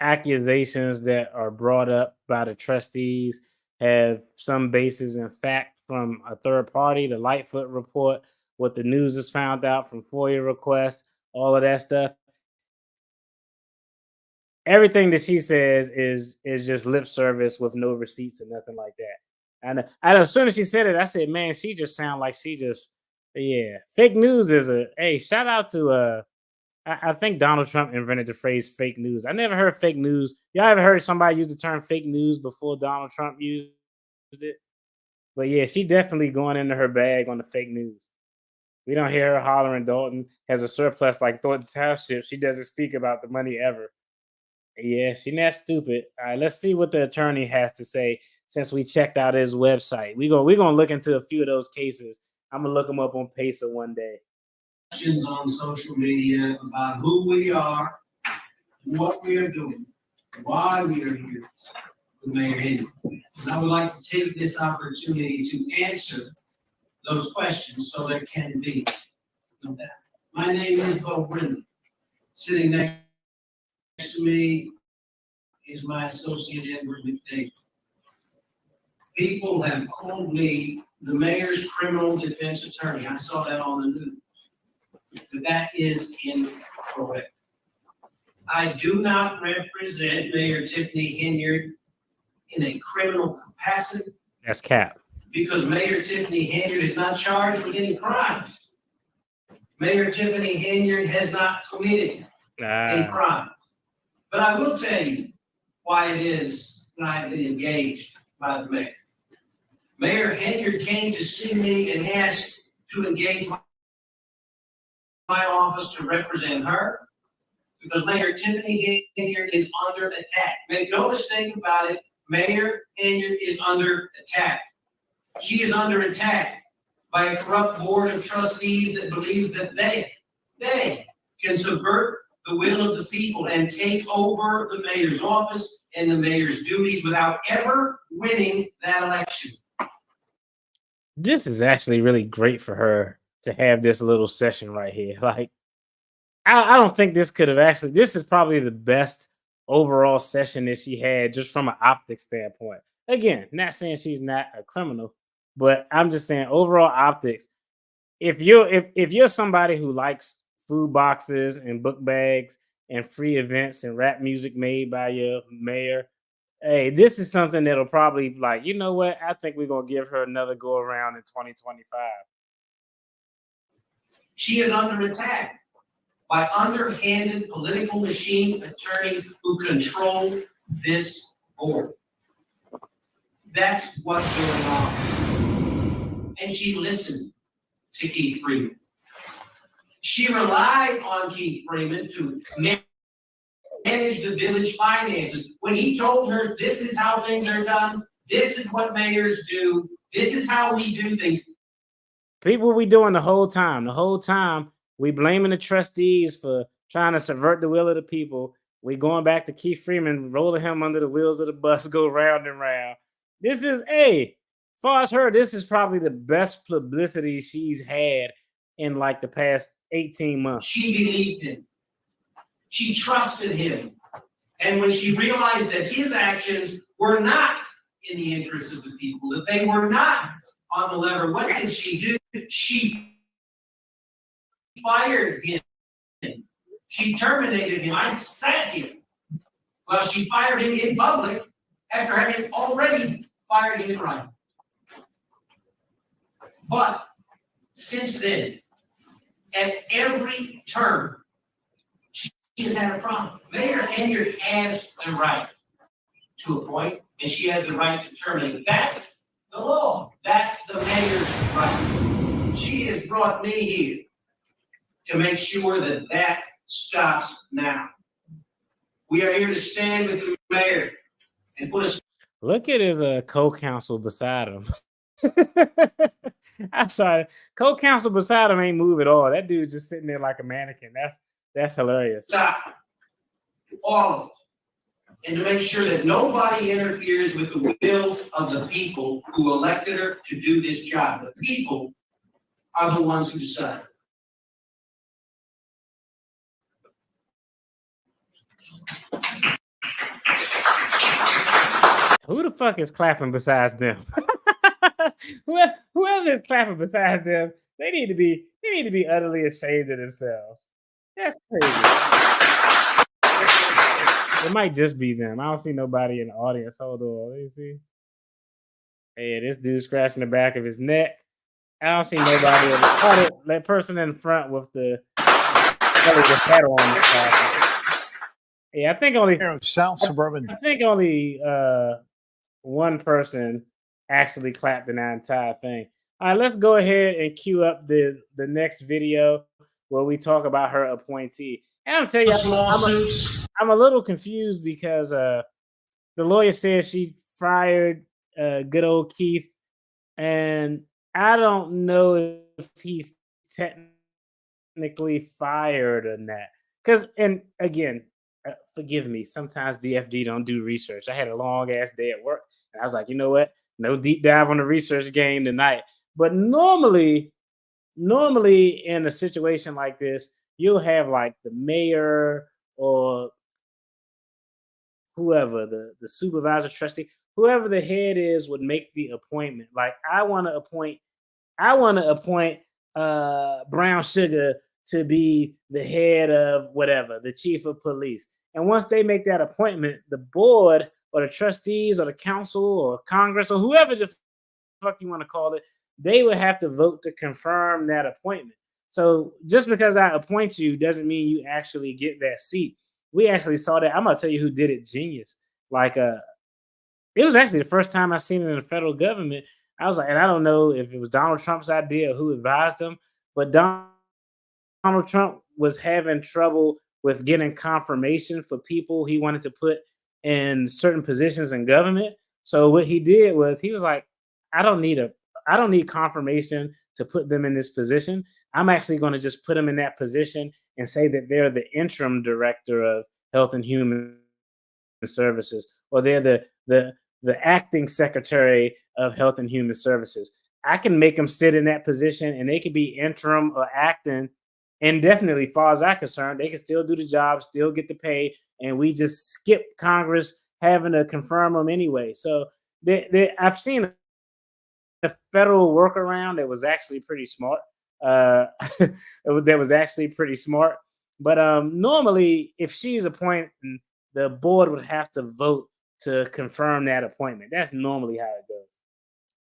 Speaker 1: accusations that are brought up by the trustees have some basis in fact from a third party, the Lightfoot report, what the news has found out from FOIA requests, all of that stuff. Everything that she says is just lip service with no receipts and nothing like that. And as soon as she said it, I said, man, she just sound like she just, yeah. Fake news is hey, shout out to I think Donald Trump invented the phrase fake news. I never heard fake news. Y'all ever heard somebody use the term fake news before Donald Trump used it? But yeah, she definitely going into her bag on the fake news. We don't hear her hollering Dalton has a surplus like Thornton Township. She doesn't speak about the money ever. Yeah, she's not stupid. All right, let's see what the attorney has to say since we checked out his website. We're gonna look into a few of those cases. I'm gonna look them up on Pacer one day.
Speaker 11: Questions on social media about who we are, what we are doing, why we are here, the Mayor Henyard. And I would like to take this opportunity to answer those questions so there can be no doubt. My name is Beau Brindley. Sitting next to me is my associate Edward McDavid. People have called me the mayor's criminal defense attorney. I saw that on the news. But that is incorrect. I do not represent Mayor Tiffany Henyard in a criminal capacity.
Speaker 1: That's cap.
Speaker 11: Because Mayor Tiffany Henyard is not charged with any crimes. Mayor Tiffany Henyard has not committed any crime. But I will tell you why it is that I have been engaged by the mayor. Mayor Henyard came to see me and asked to engage my office to represent her because Mayor Tiffany Henyard is under attack. Make no mistake about it, Mayor Henyard is under attack. She is under attack by a corrupt board of trustees that believe that they can subvert the will of the people and take over the mayor's office and the mayor's duties without ever winning that election.
Speaker 1: This is actually really great for her to have this little session right here. Like, I don't think this could have actually, this is probably the best overall session that she had just from an optics standpoint. Again, not saying she's not a criminal, but I'm just saying overall optics. If you're somebody who likes food boxes and book bags and free events and rap music made by your mayor, hey, this is something that'll probably like, you know what? I think we're gonna give her another go around in 2025.
Speaker 11: She is under attack by underhanded political machine attorneys who control this board. That's what's going on. And she listened to Keith Freeman. She relied on Keith Freeman to manage the village finances. When he told her, this is how things are done, this is what mayors do, this is how we do things.
Speaker 1: People we doing the whole time. The whole time, we blaming the trustees for trying to subvert the will of the people. We going back to Keith Freeman, rolling him under the wheels of the bus, go round and round. This is, as far as her, this is probably the best publicity she's had in like the past 18 months.
Speaker 11: She believed him. She trusted him. And when she realized that his actions were not in the interest of the people, that they were not on the lever, what did she do? She fired him. She terminated him. I sat here while she fired him in public after having already fired him in writing. But since then, at every turn, she has had a problem. Mayor Henyard has the right to appoint, and she has the right to terminate. That's the law. That's the mayor's right. She has brought me here to make sure that that stops now. We are here to stand with the mayor and put a...
Speaker 1: Look at his co-counsel beside him. I'm sorry, co-counsel beside him ain't move at all. That dude just sitting there like a mannequin. That's hilarious.
Speaker 11: Stop all of it, and to make sure that nobody interferes with the will of the people who elected her to do this job. The people are the ones who decide.
Speaker 1: Who the fuck is clapping besides them? Whoever is clapping besides them, they need to be utterly ashamed of themselves. That's crazy. It might just be them. I don't see nobody in the audience. Hold on, let me see. Hey, this dude scratching the back of his neck. I don't see nobody. That person in front with the hat on. Yeah, I think only
Speaker 12: South Suburban.
Speaker 1: I think only one person actually clapped in that entire thing. All right, let's go ahead and cue up the next video where we talk about her appointee. And I'll tell you, I'm a little confused because the lawyer says she fired good old Keith, and I don't know if he's technically fired or not. Because, and again, forgive me, sometimes DFD don't do research. I had a long ass day at work, and I was like, you know what? No deep dive on the research game tonight. But normally in a situation like this, you'll have like the mayor or whoever, the supervisor, trustee, whoever the head is would make the appointment. Like I want to appoint Brown Sugar to be the head of whatever, the chief of police. And once they make that appointment, the board or the trustees or the council or Congress or whoever the fuck you want to call it, they would have to vote to confirm that appointment. So just because I appoint you doesn't mean you actually get that seat. We actually saw that. I'm gonna tell you who did it genius. Like it was actually the first time I seen it in the federal government. I was like, and I don't know if it was Donald Trump's idea or who advised him, but Donald Donald Trump was having trouble with getting confirmation for people he wanted to put in certain positions in government. So what he did was he was like, I don't need confirmation to put them in this position. I'm actually going to just put them in that position and say that they're the interim director of Health and Human Services, or they're the acting secretary of Health and Human Services. I can make them sit in that position and they can be interim or acting indefinitely. As far as I'm concerned, they can still do the job, still get the pay, and we just skip Congress having to confirm them anyway. So I've seen a federal workaround that was actually pretty smart. That was actually pretty smart. But normally, if she's appointed, the board would have to vote to confirm that appointment. That's normally how it goes.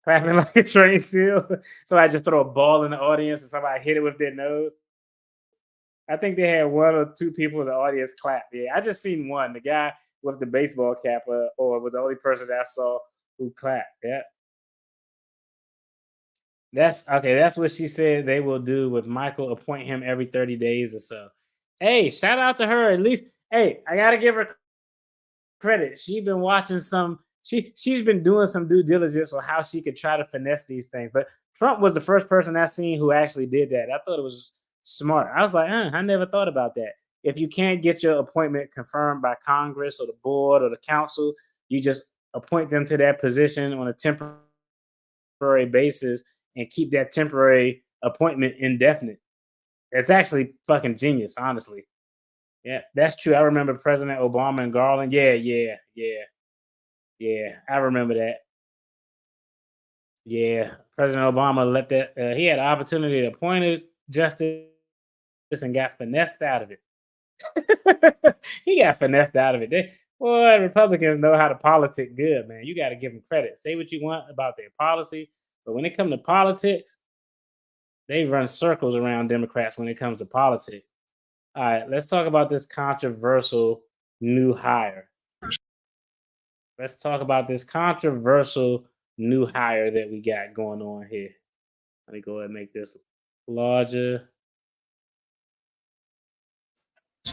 Speaker 1: Clapping like a train seal. So I just throw a ball in the audience and somebody hit it with their nose. I think they had one or two people in the audience clap. Yeah, I just seen one, the guy with the baseball cap, or was the only person that I saw who clapped. Yeah. That's okay. That's what she said they will do with Michael. Appoint him every 30 days or so. Hey, shout out to her. At least, hey, I gotta give her credit. She's been watching some. She's been doing some due diligence on how she could try to finesse these things. But Trump was the first person I seen who actually did that. I thought it was smart. I was like, I never thought about that. If you can't get your appointment confirmed by Congress or the board or the council, you just appoint them to that position on a temporary basis and keep that temporary appointment indefinite. It's actually fucking genius, honestly. Yeah, that's true. I remember President Obama and Garland. Yeah. I remember that. Yeah, President Obama let that. He had an opportunity to appoint a justice and got finessed out of it. He got finessed out of it. Boy, Republicans know how to politic good, man. You got to give them credit. Say what you want about their policy, but when it comes to politics, they run circles around Democrats when it comes to politics. All right, let's talk about this controversial new hire. Let's talk about this controversial new hire that we got going on here. Let me go ahead and make this larger.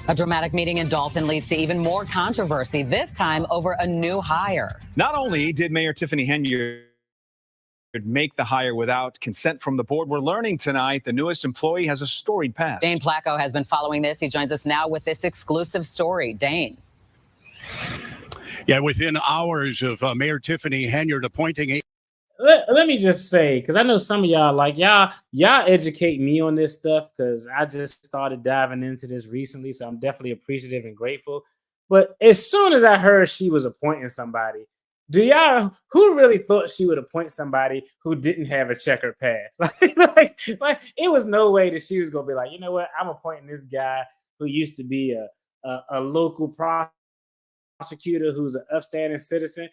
Speaker 6: A dramatic meeting in Dalton leads to even more controversy, this time over a new hire.
Speaker 5: Not only did Mayor Tiffany Henyard make the hire without consent from the board, we're learning tonight the newest employee has a storied past.
Speaker 6: Dane Placco has been following this. He joins us now with this exclusive story. Dane.
Speaker 12: Yeah, within hours of Mayor Tiffany Henyard appointing a...
Speaker 1: Let me just say, because I know some of y'all like y'all educate me on this stuff because I just started diving into this recently, so I'm definitely appreciative and grateful. But as soon as I heard she was appointing somebody, who really thought she would appoint somebody who didn't have a checkered past? like it was no way that she was gonna be like, you know what, I'm appointing this guy who used to be a local prosecutor who's an upstanding citizen.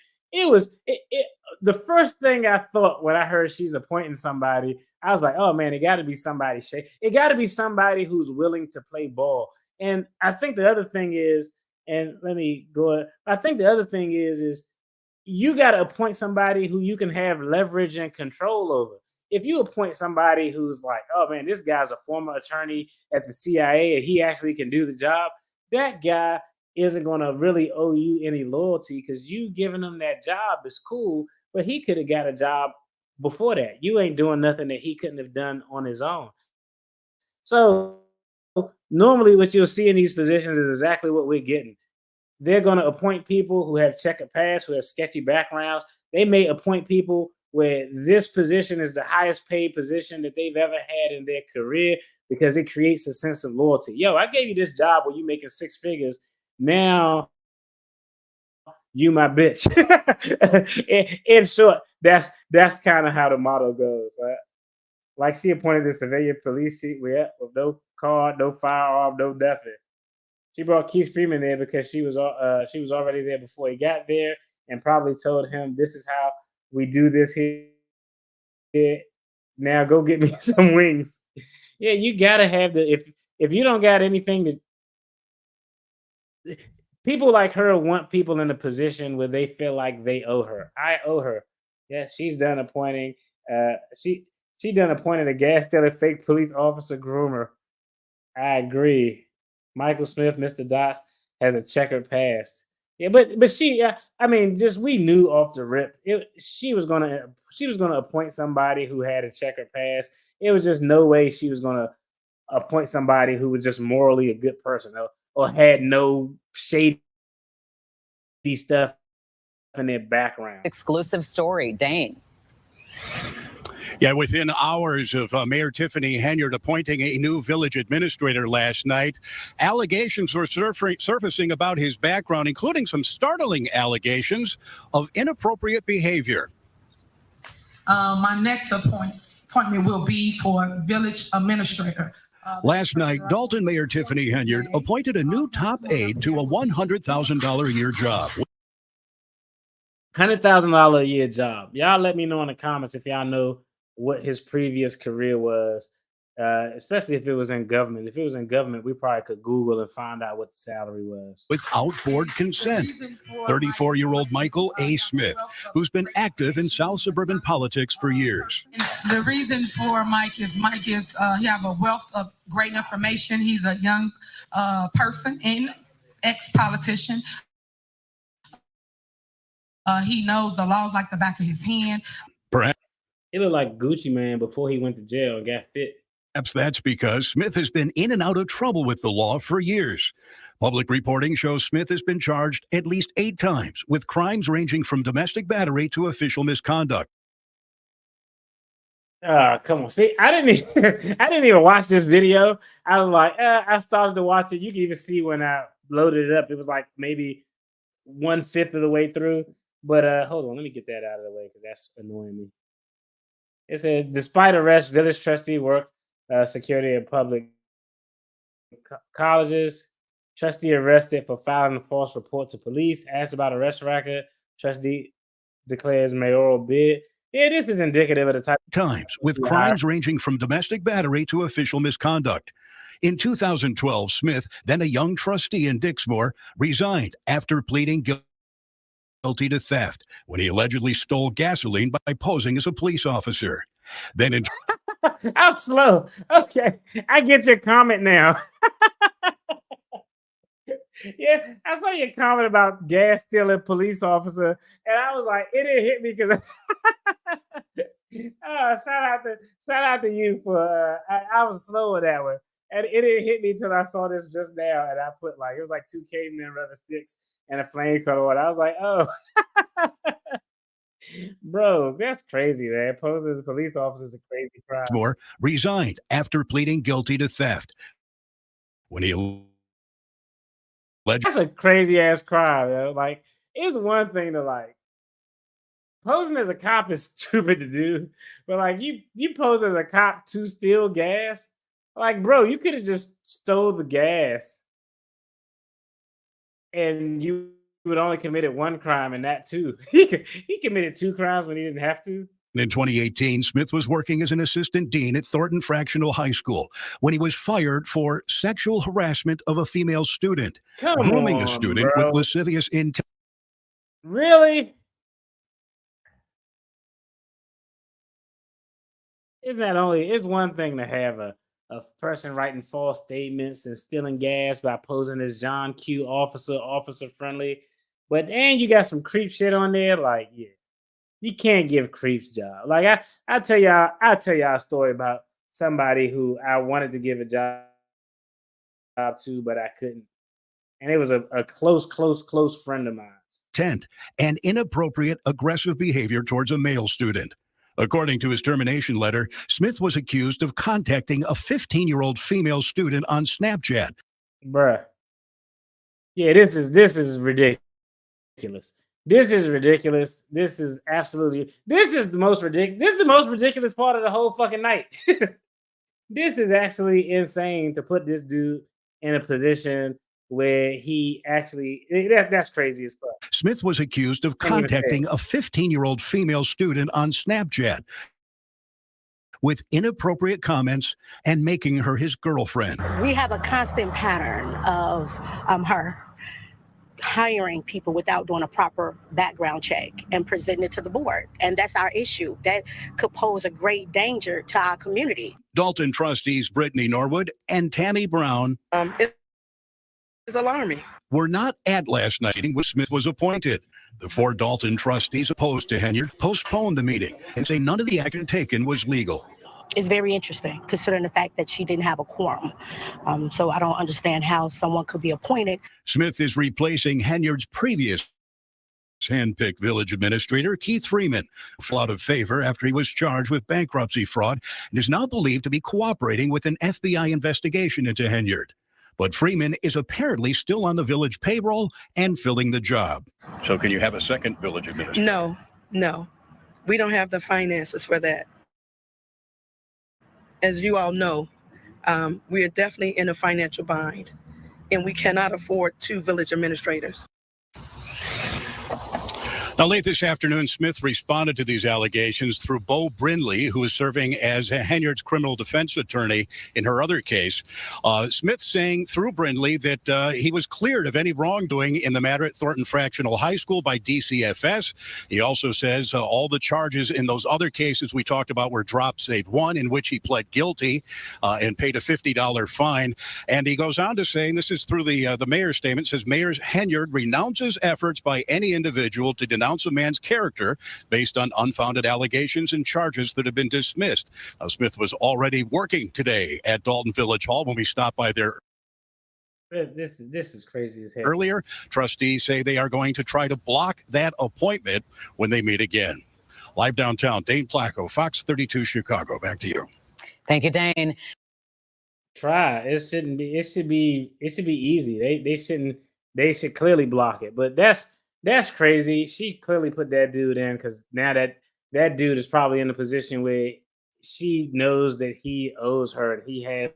Speaker 1: The first thing I thought when I heard she's appointing somebody, I was like, oh man, it got to be somebody. It got to be somebody who's willing to play ball. And I think the other thing is, and let me go. I think the other thing is you got to appoint somebody who you can have leverage and control over. If you appoint somebody who's like, oh man, this guy's a former attorney at the CIA and he actually can do the job, that guy isn't going to really owe you any loyalty because you giving him that job is cool, but he could have got a job before that. You ain't doing nothing that he couldn't have done on his own. So normally what you'll see in these positions is exactly what we're getting. They're going to appoint people who have checkered past, who have sketchy backgrounds. They may appoint people where this position is the highest paid position that they've ever had in their career because it creates a sense of loyalty. Yo, I gave you this job where you're making six figures. Now you my bitch. in short, that's kind of how the motto goes. Right? Like she appointed the civilian police chief with no card, no firearm, no nothing. She brought Keith Freeman there because she was already there before he got there, and probably told him, "This is how we do this here. Now go get me some wings." Yeah, you gotta have if you don't got anything to. People like her want people in a position where they feel like they owe her. I owe her. Yeah, she's done appointing. She done appointed a gas stealing fake police officer groomer. I agree. Michael Smith, Mr. Dots, has a checkered past. Yeah, but she, I mean, just we knew off the rip, she was gonna appoint somebody who had a checkered past. It was just no way she was gonna appoint somebody who was just morally a good person or had no shady stuff in their background.
Speaker 6: Exclusive story, Dane.
Speaker 12: Yeah, within hours of Mayor Tiffany Henyard appointing a new village administrator last night, allegations were surfacing about his background, including some startling allegations of inappropriate behavior.
Speaker 8: My next appointment will be for village administrator.
Speaker 12: Last night, Dalton Mayor Tiffany Henyard appointed a new top aide to a $100,000 a year job.
Speaker 1: $100,000 a year job. Y'all let me know in the comments if y'all know what his previous career was, especially if it was in government. If it was in government, we probably could Google and find out what the salary was.
Speaker 12: Without board consent, 34-year-old Michael A. Smith, who's been active in South suburban politics for years.
Speaker 8: The reason for Mike is he have a wealth of great information. He's a young person and ex-politician. He knows the laws like the back of his hand.
Speaker 12: Perhaps
Speaker 1: He looked like Gucci Man before he went to jail and got fit.
Speaker 12: that's because Smith has been in and out of trouble with the law for years. Public reporting shows Smith has been charged at least 8 times with crimes ranging from domestic battery to official misconduct.
Speaker 1: Come on. See, I didn't even watch this video. I was like, I started to watch it. You can even see when I loaded it up, it was like maybe 1/5 of the way through. But hold on, let me get that out of the way because that's annoying me. It says, despite arrest, village trustee worked security at public colleges. Trustee arrested for filing a false report to police. Asked about arrest record. Trustee declares mayoral bid. Yeah, this is indicative of the type
Speaker 12: Times with crimes ranging from domestic battery to official misconduct. In 2012, Smith, then a young trustee in Dixmoor, resigned after pleading guilty to theft when he allegedly stole gasoline by posing as a police officer. Then in
Speaker 1: I'm slow. Okay, I get your comment now. Yeah, I saw your comment about gas stealing police officer, and I was like, it didn't hit me because shout out to you for I was slow with that one, and it didn't hit me till I saw this just now, and I put like it was like 2 cavemen rubber sticks and a flame color one. I was like, oh. Bro, that's crazy, man. Posing as a police officer is a crazy crime.
Speaker 12: Dixmoor, resigned after pleading guilty to theft when he
Speaker 1: That's a crazy ass crime, yo. Like, it's one thing to like posing as a cop is stupid to do, but like you pose as a cop to steal gas. Like, bro, you could have just stole the gas and you would only committed one crime, and that too. He committed 2 crimes when he didn't have to.
Speaker 12: In 2018, Smith was working as an assistant dean at Thornton Fractional High School when he was fired for sexual harassment of a female student, grooming a student with lascivious intent.
Speaker 1: Really? It's one thing to have a person writing false statements and stealing gas by posing as John Q. officer friendly, but and you got some creep shit on there. Like, yeah, you can't give creeps job. Like I'll tell y'all a story about somebody who I wanted to give a job to, but I couldn't, and it was a close friend of mine.
Speaker 12: Intent and inappropriate aggressive behavior towards a male student. According to his termination letter, Smith was accused of contacting a 15-year-old female student on Snapchat.
Speaker 1: Bruh. Yeah, this is ridiculous. This is ridiculous. This is the most ridiculous. This is the most ridiculous part of the whole fucking night. This is actually insane to put this dude in a position where he actually that's crazy as fuck.
Speaker 12: Smith was accused of contacting a 15-year-old female student on Snapchat with inappropriate comments and making her his girlfriend.
Speaker 13: We have a constant pattern of her hiring people without doing a proper background check and presenting it to the board. And that's our issue. That could pose a great danger to our community.
Speaker 12: Dalton trustees Brittany Norwood and Tammy Brown
Speaker 14: It's alarming.
Speaker 12: were not at last night's meeting when Smith was appointed. The 4 Dalton trustees opposed to Henyard postponed the meeting and say none of the action taken was legal.
Speaker 13: It's very interesting, considering the fact that she didn't have a quorum. So I don't understand how someone could be appointed.
Speaker 12: Smith is replacing Henyard's previous handpicked village administrator, Keith Freeman, who fell out of favor after he was charged with bankruptcy fraud and is now believed to be cooperating with an FBI investigation into Henyard. But Freeman is apparently still on the village payroll and filling the job. So can you have a second village administrator?
Speaker 14: No. We don't have the finances for that. As you all know, we are definitely in a financial bind, and we cannot afford 2 village administrators.
Speaker 12: Now, late this afternoon, Smith responded to these allegations through Beau Brindley, who is serving as Henyard's criminal defense attorney in her other case. Smith saying through Brindley that he was cleared of any wrongdoing in the matter at Thornton Fractional High School by DCFS. He also says all the charges in those other cases we talked about were dropped, save one in which he pled guilty and paid a $50 fine. And he goes on to say, and this is through the mayor's statement, says Mayor Henyard renounces efforts by any individual to denounce a man's character based on unfounded allegations and charges that have been dismissed. Smith was already working today at Dalton Village Hall when we stopped by there.
Speaker 1: This is crazy as hell.
Speaker 12: Earlier, trustees say they are going to try to block that appointment when they meet again. Live downtown, Dane Placco, Fox 32 Chicago. Back to you.
Speaker 6: Thank you, Dane.
Speaker 1: Try. It should be easy. They should clearly block it. But that's crazy. She clearly put that dude in because now that dude is probably in a position where she knows that he owes her and he has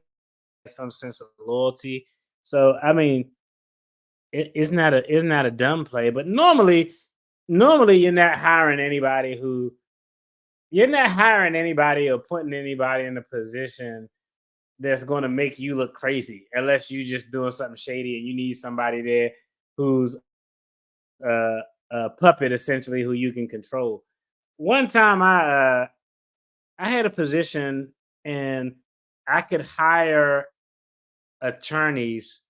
Speaker 1: some sense of loyalty. So I mean, it's not a dumb play. But normally you're not hiring anybody or putting anybody in a position that's going to make you look crazy, unless you just doing something shady and you need somebody there who's a puppet, essentially, who you can control. One time I had a position and I could hire attorneys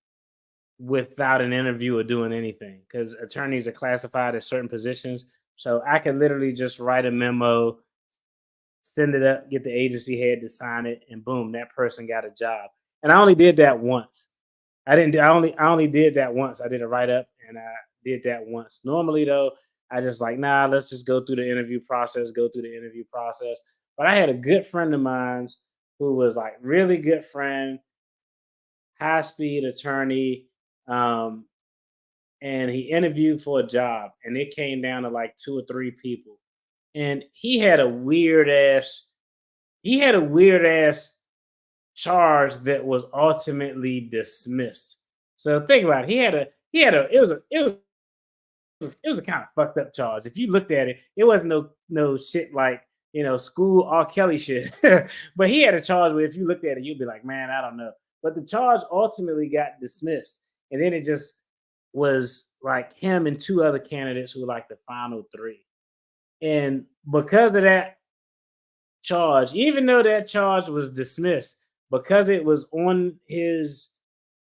Speaker 1: without an interview or doing anything, because attorneys are classified as certain positions. So I could literally just write a memo, send it up, get the agency head to sign it, and boom, that person got a job. And I only did that once. I only did that once. I did a write-up and I did that once. Normally though, I just like, let's just go through the interview process. But I had a good friend of mine who was like really good friend, high-speed attorney, and he interviewed for a job, and it came down to like 2 or 3 people. And he had a weird ass charge that was ultimately dismissed. So think about it. It was a kind of fucked up charge. If you looked at it, it wasn't no shit like, school R. Kelly shit. But he had a charge where if you looked at it, you'd be like, man, I don't know. But the charge ultimately got dismissed. And then it just was like him and 2 other candidates who were like the final 3. And because of that charge, even though that charge was dismissed, because it was on his,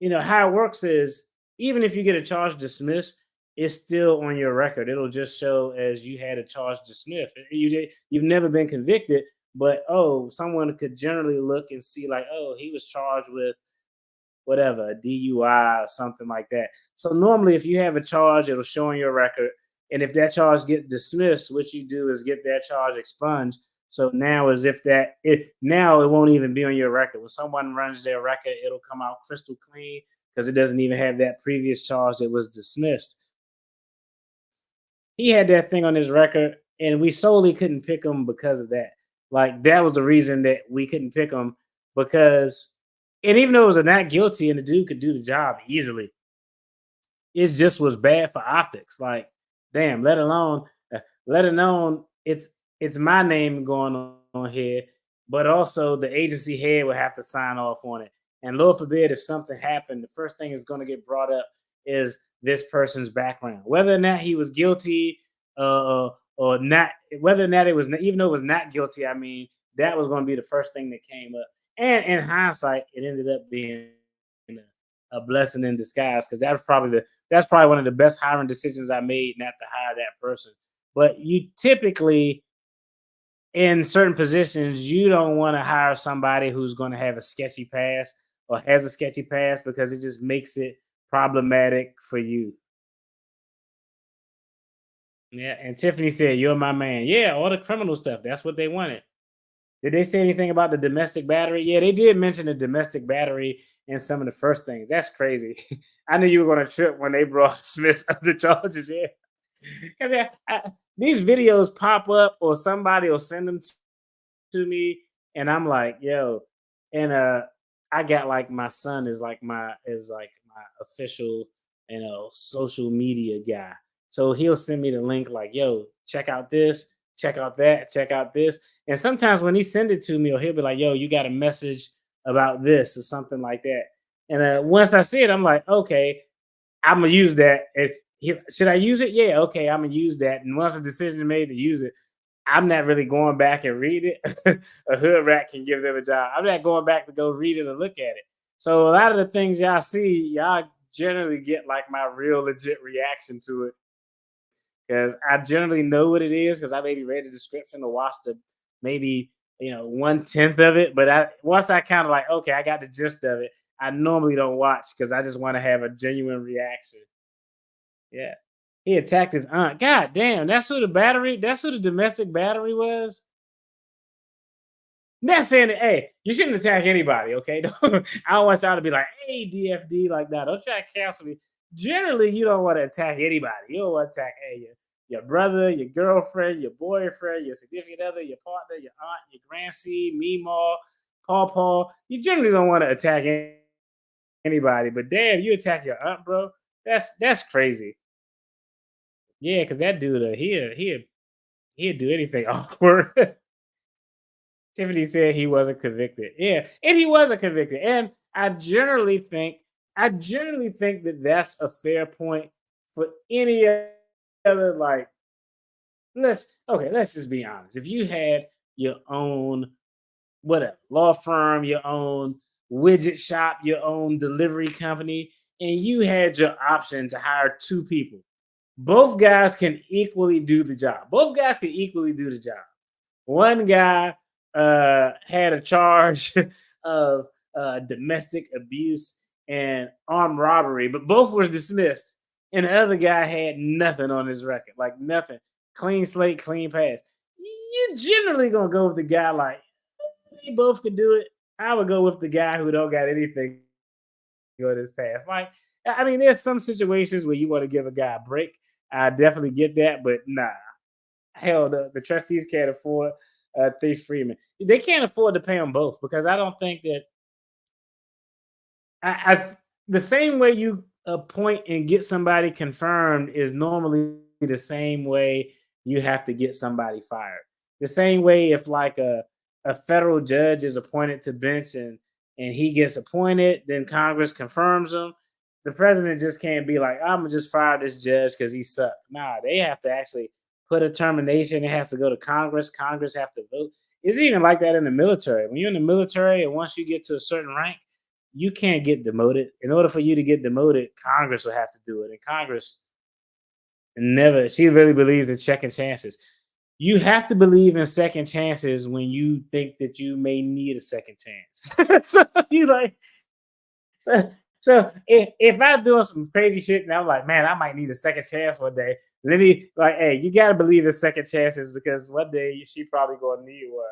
Speaker 1: how it works is, even if you get a charge dismissed, it's still on your record. It'll just show as you had a charge dismissed. You've never been convicted, but someone could generally look and see like, he was charged with whatever, a DUI or something like that. So normally if you have a charge, it'll show on your record. And if that charge gets dismissed, what you do is get that charge expunged. So now it won't even be on your record. When someone runs their record, it'll come out crystal clean because it doesn't even have that previous charge that was dismissed. He had that thing on his record, and we solely couldn't pick him because of that. Like, that was the reason that we couldn't pick him, because, and even though it was a not guilty and the dude could do the job easily, it just was bad for optics. Like, damn, let alone it's my name going on here, but also the agency head would have to sign off on it. And Lord forbid, if something happened, the first thing is going to get brought up is this person's background, whether or not he was guilty or not, whether or not it was, even though it was not guilty, I mean, that was going to be the first thing that came up. And in hindsight, it ended up being a blessing in disguise because that's probably one of the best hiring decisions I made, not to hire that person. But you typically, in certain positions, you don't want to hire somebody who's going to have a sketchy past or has a sketchy past because it just makes it problematic for you. Yeah, and Tiffany said, "You're my man." Yeah, all the criminal stuff. That's what they wanted. Did they say anything about the domestic battery? Yeah, they did mention the domestic battery in some of the first things. That's crazy. I knew you were going to trip when they brought Smith's other charges. Yeah, because these videos pop up or somebody will send them to me, and I'm like, yo, and I got like my son is like my official, social media guy. So he'll send me the link like, yo, check out this, check out that, check out this. And sometimes when he send it to me, or he'll be like, yo, you got a message about this or something like that. And once I see it, I'm like, okay, I'm gonna use that. Should I use it? Yeah, okay, I'm gonna use that. And once a decision is made to use it, I'm not really going back and read it. A hood rat can give them a job. I'm not going back to go read it or look at it. So a lot of the things y'all see, y'all generally get like my real legit reaction to it. Because I generally know what it is because I maybe read the description or watched maybe 1/10 of it. But once I kind of like, okay, I got the gist of it, I normally don't watch because I just want to have a genuine reaction. Yeah. He attacked his aunt. God damn, that's who the domestic battery was. Not saying that, hey, you shouldn't attack anybody, okay? I don't want y'all to be like, hey, DFD, like that. Don't try to cancel me. Generally, you don't want to attack anybody. You don't want to attack, hey, your brother, your girlfriend, your boyfriend, your significant other, your partner, your aunt, your grandseed, Meemaw, Paw. You generally don't want to attack anybody. But damn, you attack your aunt, bro. That's crazy. Yeah, because that dude, he'd do anything awkward. Tiffany said he wasn't convicted. Yeah, and he wasn't convicted. And I generally think that that's a fair point for any other let's just be honest. If you had your own whatever law firm, your own widget shop, your own delivery company, and you had your option to hire two people, both guys can equally do the job. One guy had a charge of domestic abuse and armed robbery, but both were dismissed. And the other guy had nothing on his record, like nothing. Clean slate, clean pass. You're generally gonna go with the guy like they both could do it. I would go with the guy who don't got anything on his past. Like, I mean, there's some situations where you want to give a guy a break. I definitely get that, but nah. Hell, the trustees can't afford Thief Freeman. They can't afford to pay them both because I don't think that I the same way you appoint and get somebody confirmed is normally the same way you have to get somebody fired. The same way if like a federal judge is appointed to bench and he gets appointed, then Congress confirms him. The president just can't be like, I'm gonna just fire this judge because he sucked. Nah, they have to actually put a termination. It has to go to Congress. Congress have to vote. It's even like that in the military. When you're in the military and once you get to a certain rank, you can't get demoted. In order for you to get demoted, Congress will have to do it. And Congress she really believes in second chances. You have to believe in second chances when you think that you may need a second chance. So if I'm doing some crazy shit and I'm like, man, I might need a second chance one day, let me hey, you gotta believe in second chances because one day she probably gonna need one.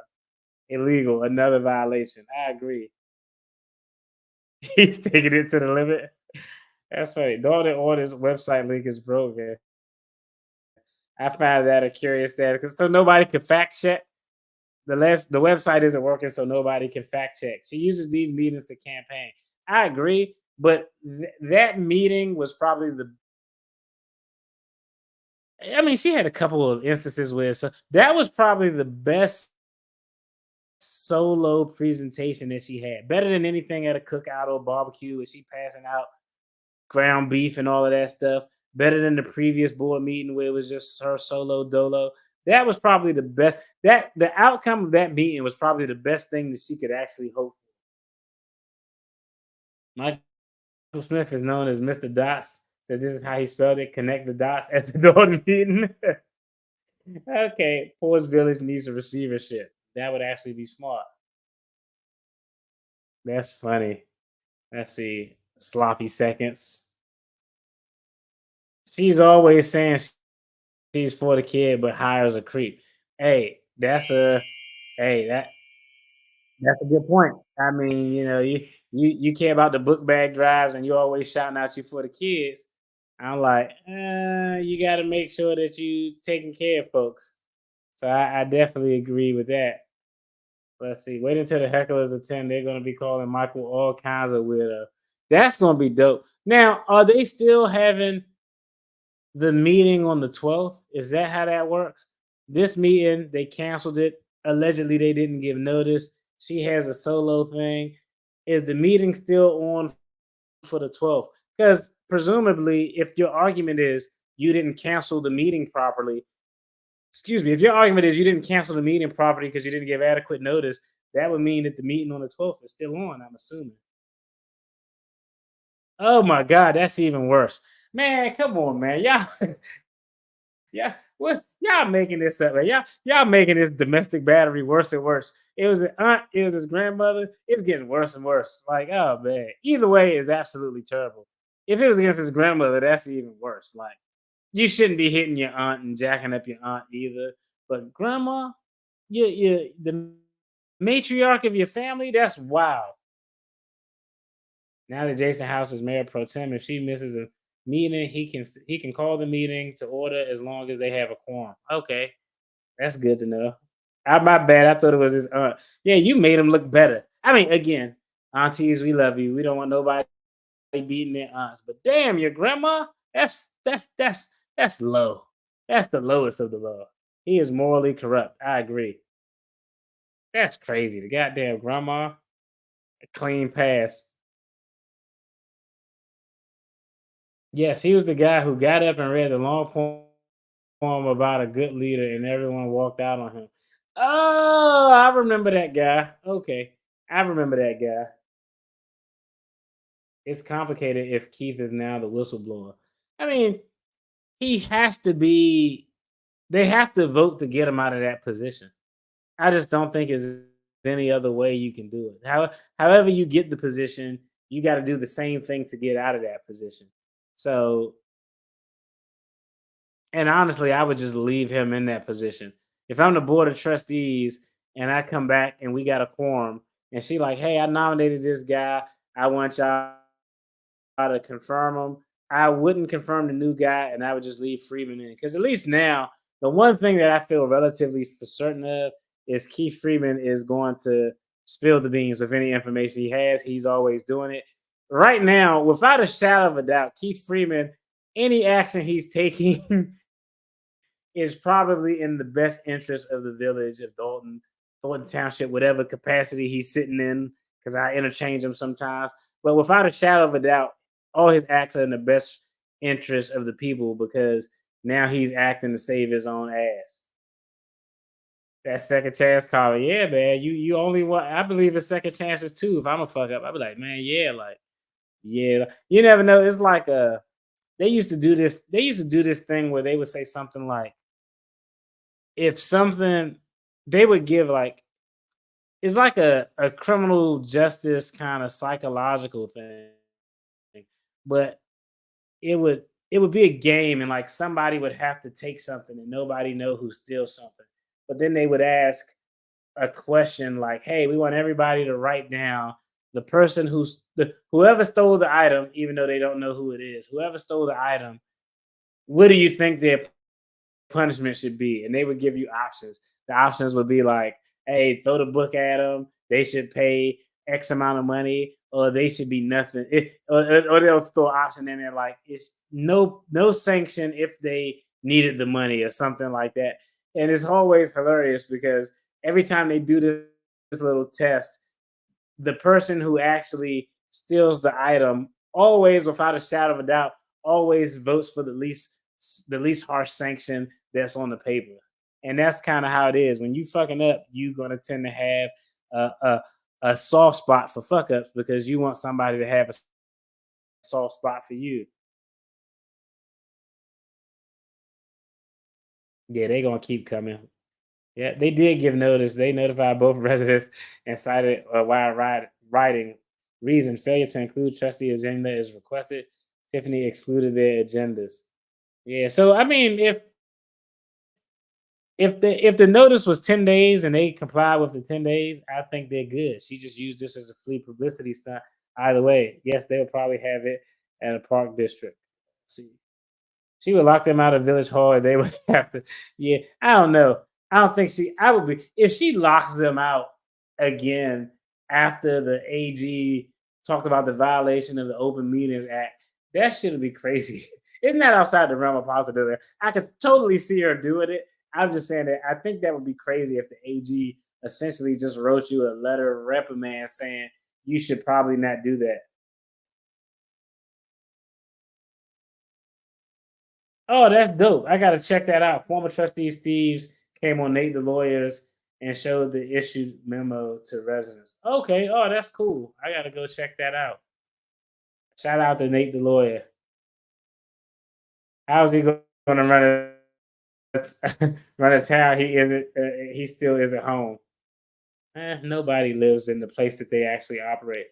Speaker 1: Illegal, another violation. I agree. He's taking it to the limit. That's funny. The order orders website link is broken. I find that a curious stat because so nobody can fact check. The website isn't working, so nobody can fact check. She uses these meetings to campaign. I agree, but that meeting was probably she had a couple of instances where that was probably the best solo presentation that she had. Better than anything at a cookout or barbecue where she passing out ground beef and all of that stuff. Better than the previous board meeting where it was just her solo dolo. That was probably the best. The outcome of that meeting was probably the best thing that she could actually hope for. Michael Smith is known as Mr. Dots. So this is how he spelled it. Connect the dots at the Dalton meeting. Okay, Ford's Village needs a receivership. That would actually be smart. That's funny. Let's see. Sloppy seconds. She's always saying she's for the kid, but hires a creep. Hey, that's a that's a good point. I mean, you care about the book bag drives, and you're always shouting out you for the kids. I'm like, you got to make sure that you taking care of folks. So I definitely agree with that. Let's see. Wait until the hecklers attend. They're going to be calling Michael all kinds of weirdo. That's going to be dope. Now, are they still having the meeting on the 12th? Is that how that works? This meeting, they canceled it. Allegedly, they didn't give notice. She has a solo thing. Is the meeting still on for the 12th? Because presumably, if your argument is you didn't cancel the meeting properly, if your argument is you didn't cancel the meeting properly because you didn't give adequate notice, that would mean that the meeting on the 12th is still on, I'm assuming. Oh my God, that's even worse. Man, come on, man. Y'all making this up, man. Y'all making this domestic battery worse and worse. It was an aunt, it was his grandmother. It's getting worse and worse. Like, oh man. Either way is absolutely terrible. If it was against his grandmother, that's even worse. Like, you shouldn't be hitting your aunt and jacking up your aunt either. But grandma, you the matriarch of your family, that's wild. Now that Jason House is mayor pro tem, if she misses a meeting, he can call the meeting to order as long as they have a quorum. Okay, that's good to know. My bad. I thought it was his aunt. Yeah, you made him look better. I mean, again, aunties, we love you. We don't want nobody beating their aunts. But damn, your grandma, that's low. That's the lowest of the low. He is morally corrupt. I agree. That's crazy. The goddamn grandma, a clean pass. Yes, he was the guy who got up and read the long poem about a good leader, and everyone walked out on him. Oh, I remember that guy. Okay, I remember that guy. It's complicated if Keith is now the whistleblower. I mean, he has to be. They have to vote to get him out of that position. I just don't think there's any other way you can do it. However you get the position, you got to do the same thing to get out of that position. So, and honestly, I would just leave him in that position. If I'm the board of trustees and I come back and we got a quorum and she like, hey, I nominated this guy. I want y'all to confirm him. I wouldn't confirm the new guy and I would just leave Freeman in. Because at least now, the one thing that I feel relatively for certain of is Keith Freeman is going to spill the beans with any information he has. He's always doing it. Right now, without a shadow of a doubt, Keith Freeman, any action he's taking is probably in the best interest of the village of Thornton Township, whatever capacity he's sitting in, because I interchange him sometimes. But without a shadow of a doubt, all his acts are in the best interest of the people because now he's acting to save his own ass. That second chance call, yeah, man. You only want. I believe in second chances too. If I'm a fuck up, I'll be like, man, yeah, like. Yeah, you never know. It's like they used to do this. They used to do this thing where they would say something like, if something, they would give like, it's like a criminal justice kind of psychological thing, but it would be a game and like somebody would have to take something and nobody know who steals something, but then they would ask a question like, hey, we want everybody to write down the person whoever stole the item, even though they don't know who it is, whoever stole the item, what do you think their punishment should be? And they would give you options. The options would be like, hey, throw the book at them. They should pay X amount of money, or they should be nothing. Or they'll throw an option in there like it's no sanction if they needed the money or something like that. And it's always hilarious because every time they do this little test, the person who actually steals the item always, without a shadow of a doubt, always votes for the least harsh sanction that's on the paper. And that's kind of how it is. When you fucking up, you're gonna tend to have a soft spot for fuck ups because you want somebody to have a soft spot for you. Yeah, they gonna keep coming. Yeah, they did give notice. They notified both residents and cited while writing reason failure to include trustee agenda is requested. Tiffany excluded their agendas. Yeah, so I mean, if the notice was 10 days and they comply with the 10 days, I think they're good. She just used this as a free publicity stunt. Either way, yes, they'll probably have it at a park district. See, she would lock them out of Village Hall and they would have to. Yeah, I don't know. I don't think I would be, if she locks them out again after the AG talked about the violation of the Open Meetings Act, that shit be crazy. Isn't that outside the realm of possibility? I could totally see her doing it. I'm just saying that I think that would be crazy if the AG essentially just wrote you a letter of reprimand saying you should probably not do that. Oh, that's dope. I got to check that out. Former trustee Steves came on Nate the Lawyers and showed the issued memo to residents. Okay. Oh, that's cool. I got to go check that out. Shout out to Nate the Lawyer. How's he going to run a town? He still isn't home. Nobody lives in the place that they actually operate.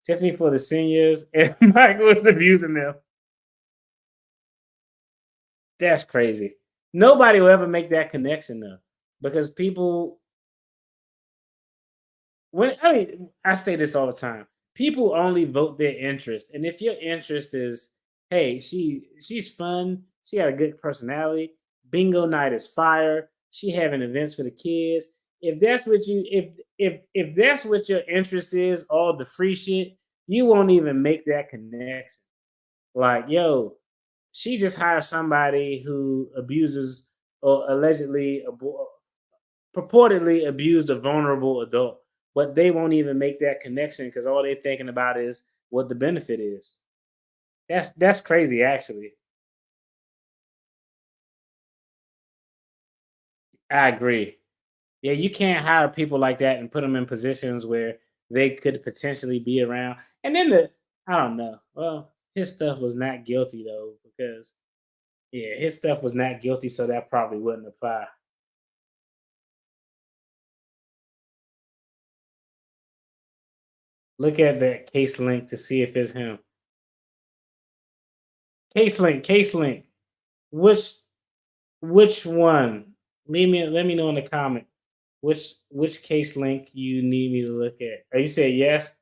Speaker 1: Tiffany for the seniors and Michael is abusing them. That's crazy. Nobody will ever make that connection though, because people. I say this all the time. People only vote their interest, and if your interest is, hey, she's fun, she got a good personality, bingo night is fire, she having events for the kids. If that's what if that's what your interest is, all the free shit, you won't even make that connection. Like, yo, she just hired somebody who abuses or purportedly abused a vulnerable adult, but they won't even make that connection because all they're thinking about is what the benefit is. That's crazy, actually. I agree. Yeah, you can't hire people like that and put them in positions where they could potentially be around. And then I don't know. Well, his stuff was not guilty though, because yeah, his stuff was not guilty, so that probably wouldn't apply. Look at that case link to see if it's him. Case link. Which one? Let me know in the comment. Which case link you need me to look at? Are you saying yes?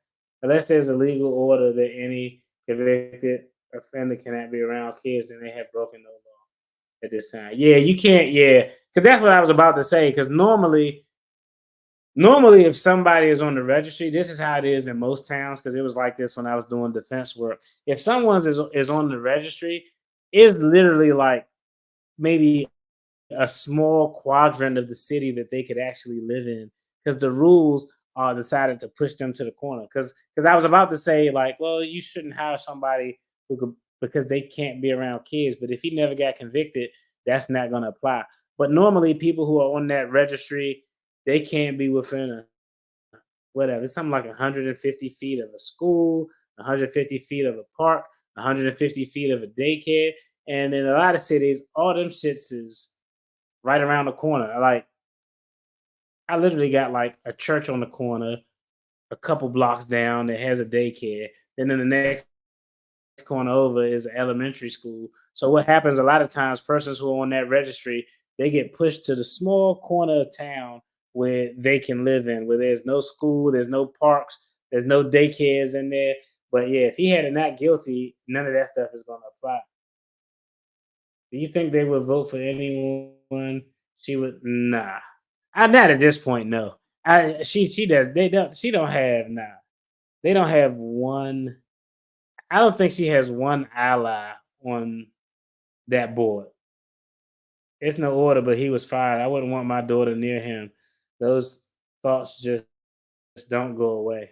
Speaker 1: Unless there's a legal order that any convicted offender cannot be around kids and they have broken the law at this time. Yeah, you can't. Yeah, because that's what I was about to say. Because normally, if somebody is on the registry, this is how it is in most towns. Because it was like this when I was doing defense work. If someone is on the registry, it's literally like maybe a small quadrant of the city that they could actually live in, because the rules are decided to push them to the corner. Because I was about to say, like, well, you shouldn't hire somebody who could, because they can't be around kids. But if he never got convicted, that's not going to apply. But normally, people who are on that registry, they can't be within whatever. It's something like 150 feet of a school, 150 feet of a park, 150 feet of a daycare. And in a lot of cities, all them shits is right around the corner. Like, I literally got like a church on the corner, a couple blocks down that has a daycare. Then in the next corner over is an elementary school. So what happens a lot of times, persons who are on that registry, they get pushed to the small corner of town where they can live in, where there's no school, there's no parks, there's no daycares in there. But yeah, if he had a not guilty, none of that stuff is going to apply. Do you think they would vote for anyone? She would. Nah. Not at this point. No. She does. They don't. She don't have. Nah. They don't have one. I don't think she has one ally on that board. It's no order, but he was fired. I wouldn't want my daughter near him. Those thoughts just don't go away.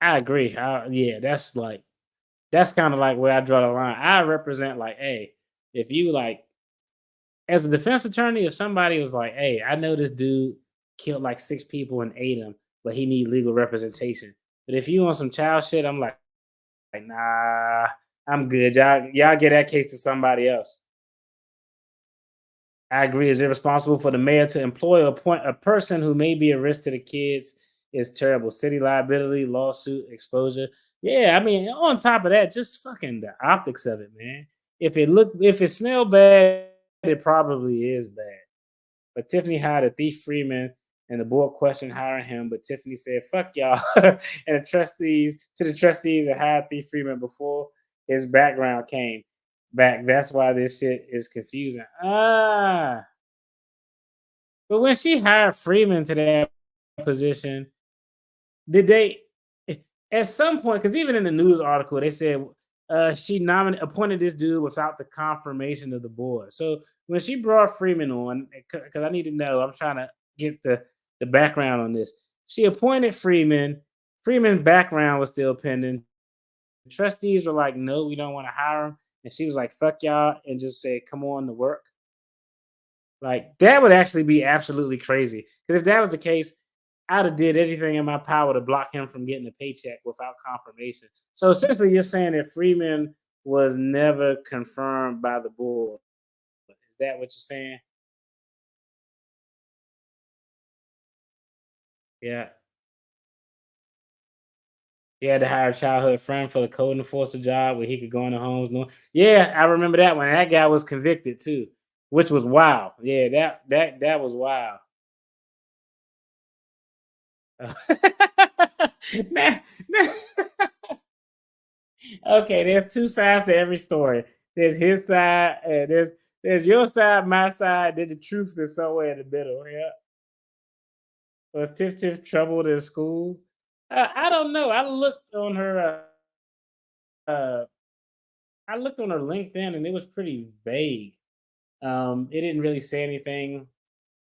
Speaker 1: I agree. Yeah, that's kind of like where I draw the line. I represent like, hey, if you like, as a defense attorney, if somebody was like, hey, I know this dude killed like 6 people and ate them, but he need legal representation. But if you on some child shit, I'm like nah, I'm good. Y'all get that case to somebody else. I agree. It's irresponsible for the mayor to employ or appoint a person who may be a risk to the kids. Is terrible. City liability, lawsuit, exposure. Yeah, I mean, on top of that, just fucking the optics of it, man. If it smelled bad, it probably is bad. But Tiffany hired a thief Freeman, and the board questioned hiring him. But Tiffany said, "Fuck y'all," and the trustees that hired thief Freeman before his background came back. That's why this shit is confusing. But when she hired Freeman to that position, did they at some point? Because even in the news article, they said she appointed this dude without the confirmation of the board. So when she brought Freeman on, because I need to know, I'm trying to get the background on this. She appointed Freeman. Freeman's background was still pending. The trustees were like, "No, we don't want to hire him," and she was like, "Fuck y'all," and just said, "Come on to work." Like that would actually be absolutely crazy. Because if that was the case, I'd have did everything in my power to block him from getting a paycheck without confirmation. So essentially, you're saying that Freeman was never confirmed by the board. Is that what you're saying? Yeah. He had to hire a childhood friend for the code enforcer job where he could go into homes. Yeah, I remember that one. That guy was convicted too, which was wild. Yeah, that was wild. Nah, nah. Okay, there's two sides to every story. There's his side, and there's your side, my side. Then the truth is somewhere in the middle. Yeah. Was Tiff troubled in school? I don't know. Uh, I looked on her LinkedIn, and it was pretty vague. It didn't really say anything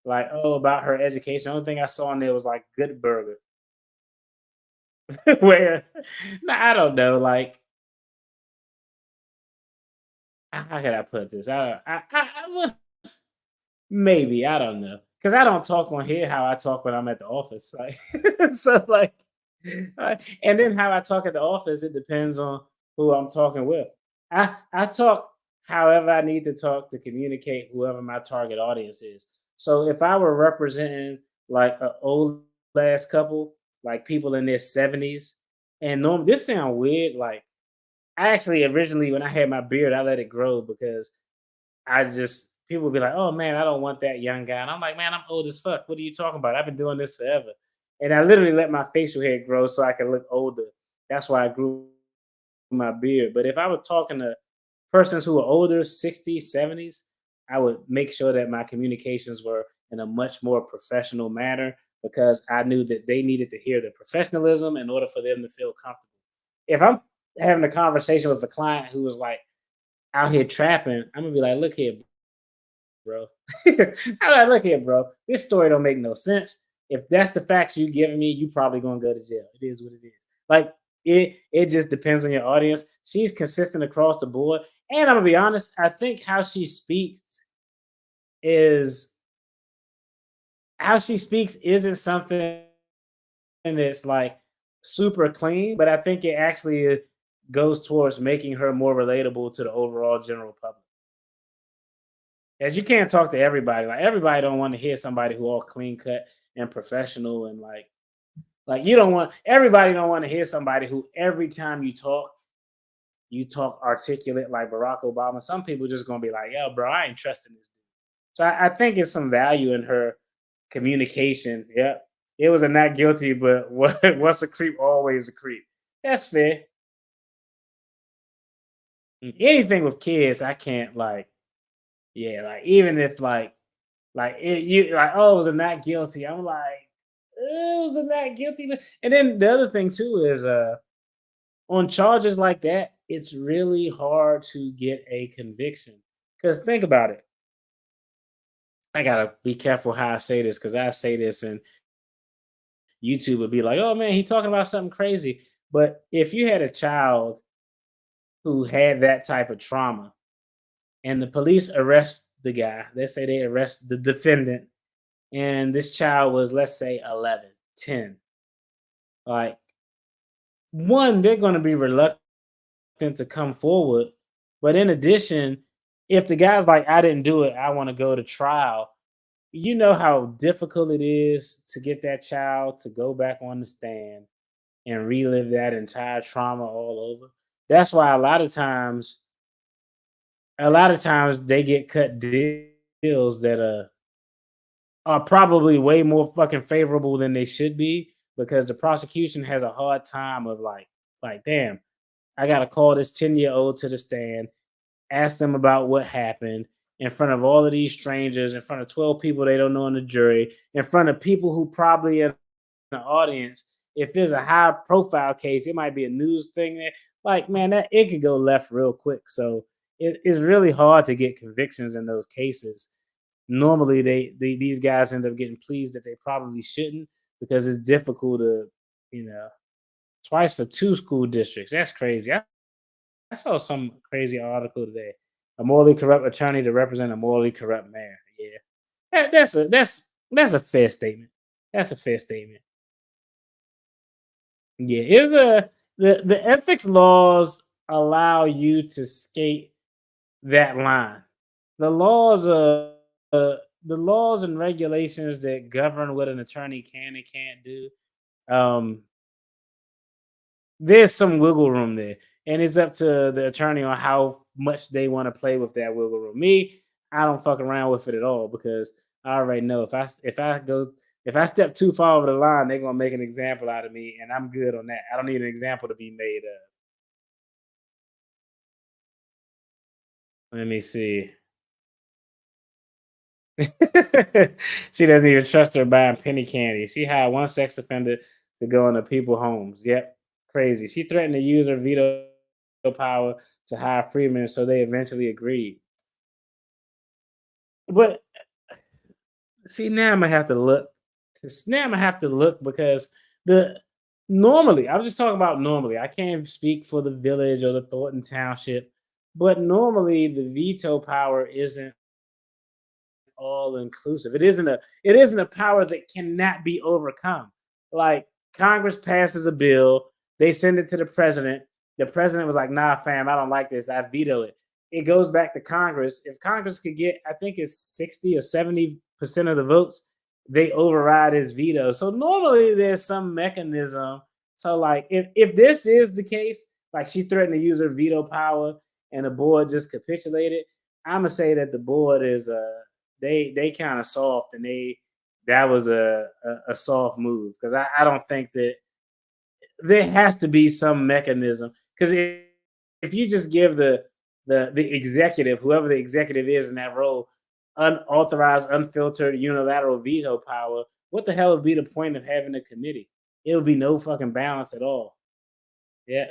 Speaker 1: like about her education. The only thing I saw on there was like Good Burger. Where, no, I don't know. Like, how can I put this? Maybe I don't know because I don't talk on here how I talk when I'm at the office. Like, so like, and then how I talk at the office it depends on who I'm talking with. I talk however I need to talk to communicate whoever my target audience is. So if I were representing like an old ass couple, like people in their 70s, and this sound weird. Like I actually originally when I had my beard, I let it grow because I just people would be like, "Oh man, I don't want that young guy," and I'm like, "Man, I'm old as fuck. What are you talking about? I've been doing this forever." And I literally let my facial hair grow so I could look older. That's why I grew my beard. But if I was talking to persons who are older, 60s, 70s, I would make sure that my communications were in a much more professional manner because I knew that they needed to hear the professionalism in order for them to feel comfortable. If I'm having a conversation with a client who was like out here trapping, I'm gonna be like, "Look here, bro. I'm like, look here, bro. This story don't make no sense. If that's the facts you giving me, you probably gonna go to jail. It is what it is. Like it just depends on your audience. She's consistent across the board. And I'm gonna be honest, I think is how she speaks isn't something that's like super clean, but I think it actually goes towards making her more relatable to the overall general public. As you can't talk to everybody. Like everybody don't want to hear somebody who all clean cut and professional and like you don't want everybody don't want to hear somebody who every time you talk articulate like Barack Obama. Some people just gonna be like, "Yo, bro, I ain't trusting this dude." So I think it's some value in her communication. Yeah, it was a not guilty, but what's a creep always a creep. That's fair. Anything with kids, I can't like. Yeah, like even if you like, oh, it was a not guilty. I'm like, it was a not guilty. And then the other thing too is on charges like that, it's really hard to get a conviction. Because think about it. I gotta be careful how I say this because I say this and YouTube would be like, oh man, he talking about something crazy. But if you had a child who had that type of trauma and the police arrest the guy, let's say they arrest the defendant, and this child was, let's say, 11, 10. Like, one, they're going to be reluctant to come forward. But in addition, if the guy's like, I didn't do it, I want to go to trial, you know how difficult it is to get that child to go back on the stand and relive that entire trauma all over. That's why a lot of times they get cut deals that are probably way more fucking favorable than they should be, because the prosecution has a hard time of like, damn, I gotta call this 10-year-old to the stand, ask them about what happened in front of all of these strangers, in front of 12 people they don't know in the jury, in front of people who probably in the audience. If there's a high profile case, it might be a news thing there. Like, man, that it could go left real quick. So it's really hard to get convictions in those cases. Normally, these guys end up getting pleas that they probably shouldn't, because it's difficult to, you know, twice for 2 school districts. That's crazy. I saw some crazy article today. A morally corrupt attorney to represent a morally corrupt mayor. Yeah, that's a fair statement. That's a fair statement. Yeah, it's the ethics laws allow you to skate that line. The laws the laws and regulations that govern what an attorney can and can't do. Um, there's some wiggle room there, and it's up to the attorney on how much they want to play with that wiggle room. Me, I don't fuck around with it at all, because I already know if I step too far over the line, they're gonna make an example out of me, and I'm good on that. I don't need an example to be made of. Let me see. She doesn't even trust her buying penny candy. She hired one sex offender to go into people's homes. Yep, crazy. She threatened to use her veto power to hire freedmen, so they eventually agreed. But see, now I'm gonna have to look. Now I'm gonna have to look, because the normally, I was just talking about normally. I can't speak for the village or the Thornton Township, but normally the veto power isn't all inclusive. It isn't a power that cannot be overcome. Like, Congress passes a bill, they send it to the president. The president was like, "Nah, fam, I don't like this. I veto it." It goes back to Congress. If Congress could get, I think it's 60 or 70% of the votes, they override his veto. So normally there's some mechanism. So like, if this is the case, like she threatened to use her veto power and the board just capitulated, I'm gonna say that the board is they kind of soft, and that was a soft move, because I don't think that there has to be some mechanism, because if you just give the executive, whoever the executive is in that role, unauthorized, unfiltered, unilateral veto power, what the hell would be the point of having a committee? It would be no fucking balance at all. Yeah.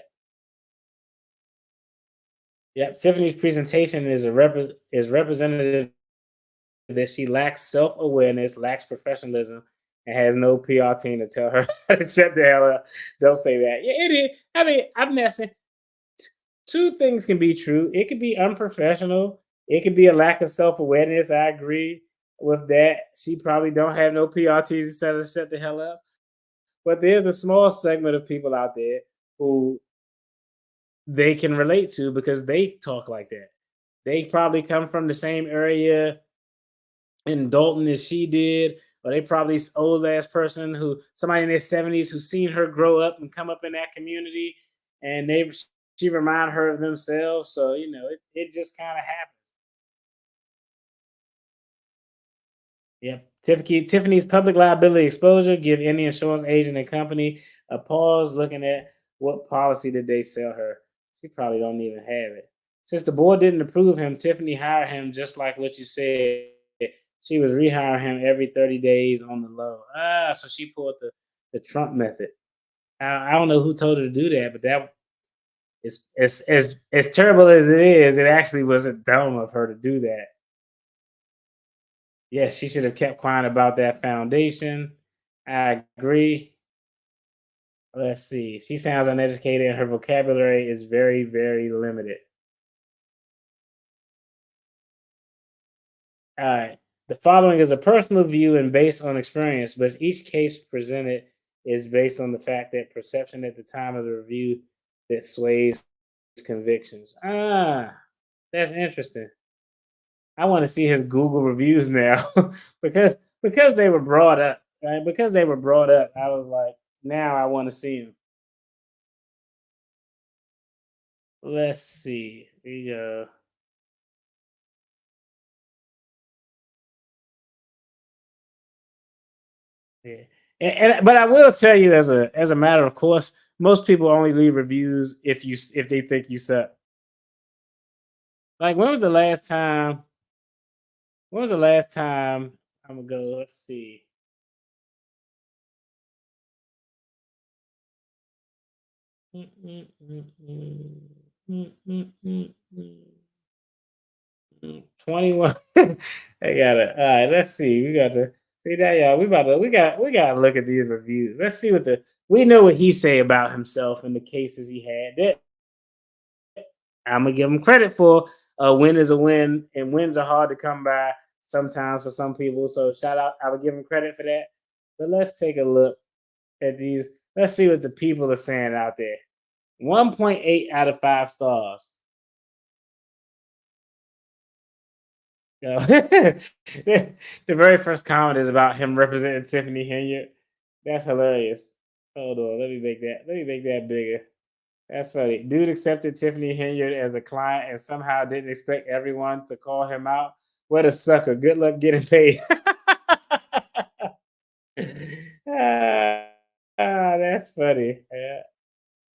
Speaker 1: Yeah. Tiffany's presentation is representative that she lacks self-awareness, lacks professionalism, and has no PR team to tell her to shut the hell up. Don't say that. Yeah, it is. I mean, I'm messing. Two things can be true. It could be unprofessional. It could be a lack of self-awareness. I agree with that. She probably don't have no PR team to tell her to shut the hell up. But there's a small segment of people out there who they can relate to, because they talk like that. They probably come from the same area in Dalton as she did, or they probably old ass person somebody in their 70s who's seen her grow up and come up in that community, and she remind her of themselves. So it just kind of happens. Yep. Tiffany's public liability exposure give any insurance agent and company a pause, looking at what policy did they sell her. She probably don't even have it. Since the board didn't approve him, Tiffany hired him just like what you said. She was rehiring him every 30 days on the low. So she pulled the Trump method. I don't know who told her to do that, but that is as terrible as it is. It actually wasn't dumb of her to do that. Yes, she should have kept quiet about that foundation. I agree. Let's see. She sounds uneducated, and her vocabulary is very, very limited. All right. The following is a personal view and based on experience, but each case presented is based on the fact that perception at the time of the review that sways convictions. That's interesting. I want to see his Google reviews now because they were brought up, right? Because they were brought up, I was like, now I want to see them. Let's see. Here you go. Yeah. But I will tell you as a matter of course, most people only leave reviews if they think you suck. Like when was the last time? When was the last time? I'm gonna go. Let's see. Mm, mm, mm, mm, mm, mm, mm, mm. 21. I got it. All right, let's see. We got to see that, y'all. We gotta look at these reviews. Let's see what we know what he say about himself in the cases he had. I'm gonna give him credit for a win is a win, and wins are hard to come by sometimes for some people. So shout out, I would give him credit for that. But let's take a look at these. Let's see what the people are saying out there. 1.8 out of 5 stars. You know, the very first comment is about him representing Tiffany Henyard. That's hilarious. Hold on, let me make that bigger. That's funny. Dude accepted Tiffany Henyard as a client and somehow didn't expect everyone to call him out. What a sucker. Good luck getting paid. That's funny. Yeah.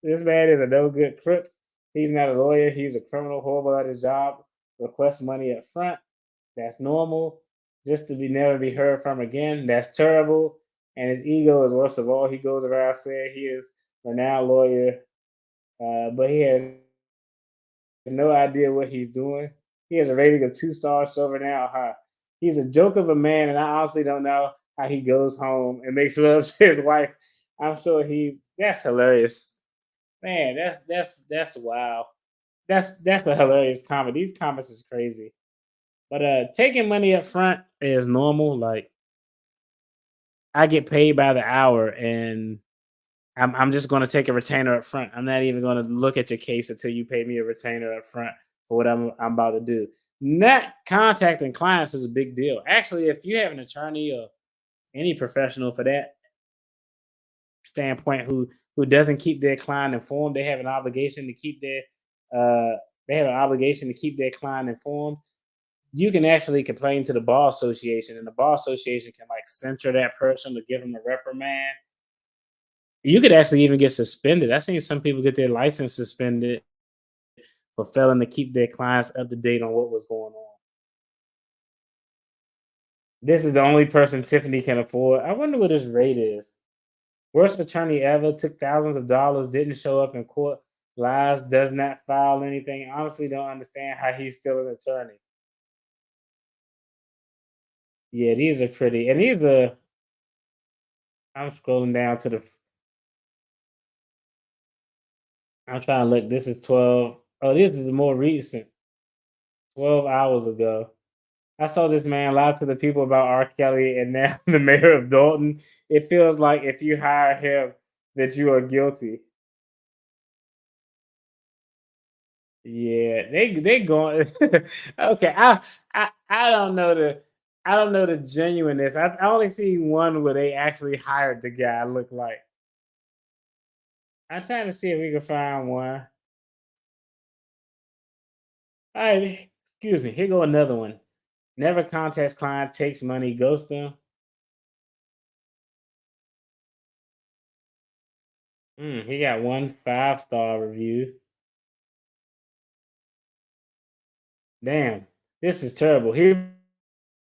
Speaker 1: This man is a no good crook. He's not a lawyer. He's a criminal, horrible at his job. Requests money up front. That's normal. Just to be never be heard from again. That's terrible. And his ego is worst of all. He goes around saying he is a renowned lawyer, but he has no idea what he's doing. He has a rating of 2 stars silver now. He's a joke of a man, and I honestly don't know how he goes home and makes love to his wife. I'm sure that's hilarious. Man, that's wow. That's a hilarious comment. These comments is crazy. But taking money up front is normal. Like I get paid by the hour, and I'm just going to take a retainer up front. I'm not even going to look at your case until you pay me a retainer up front for what I'm about to do. Not contacting clients is a big deal. Actually, if you have an attorney or any professional for that standpoint who doesn't keep their client informed, they have an obligation to keep their client informed. You can actually complain to the bar association, and the bar association can like censure that person to give them a reprimand. You could actually even get suspended. I've seen some people get their license suspended for failing to keep their clients up to date on what was going on. This is the only person Tiffany can afford. I wonder what his rate is. Worst attorney ever, took thousands of dollars, didn't show up in court, lies, does not file anything. Honestly, don't understand how he's still an attorney. Yeah, these are pretty. And I'm scrolling down to I'm trying to look. This is 12. Oh, this is more recent. 12 hours ago. I saw this man lie to the people about R. Kelly and now the mayor of Dalton. It feels like if you hire him, that you are guilty. Yeah, they going. Okay, I don't know the genuineness. I only see one where they actually hired the guy. Look like I'm trying to see if we can find one. All right, excuse me. Here go another one. Never contacts client, takes money, ghosts them. He got 1 5-star review. Damn, this is terrible. He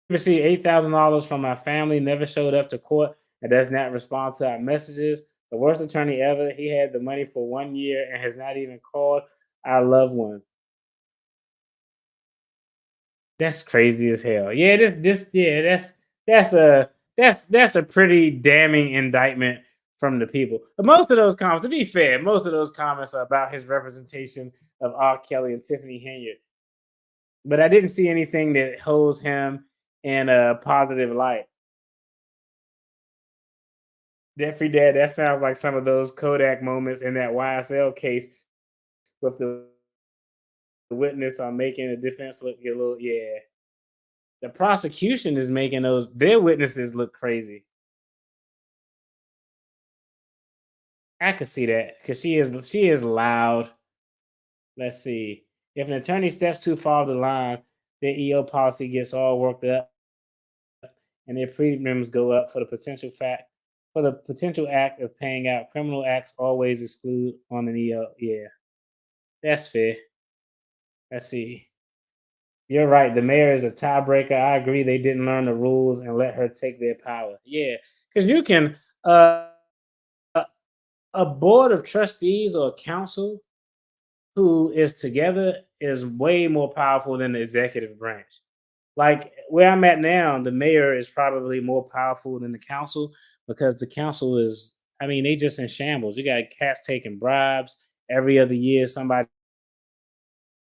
Speaker 1: received $8,000 from my family, never showed up to court, and does not respond to our messages. The worst attorney ever. He had the money for 1 year and has not even called our loved one. That's crazy as hell. Yeah, that's a pretty damning indictment from the people. But most of those comments, to be fair, most of those comments are about his representation of R. Kelly and Tiffany Henyard. But I didn't see anything that holds him in a positive light. Jeffrey Dad, that sounds like some of those Kodak moments in that YSL case with the witness on making the defense look a little, yeah. The prosecution is making their witnesses look crazy. I could see that because she is loud. Let's see. If an attorney steps too far off the line, their EO policy gets all worked up and their premiums go up for the potential act of paying out. Criminal acts always exclude on an EO. Yeah, that's fair. Let's see. You're right. The mayor is a tiebreaker. I agree. They didn't learn the rules and let her take their power. Yeah, because you can a board of trustees or a council who is together is way more powerful than the executive branch. Like where I'm at now, the mayor is probably more powerful than the council because the council is, I mean, they just in shambles. You got cats taking bribes every other year. Somebody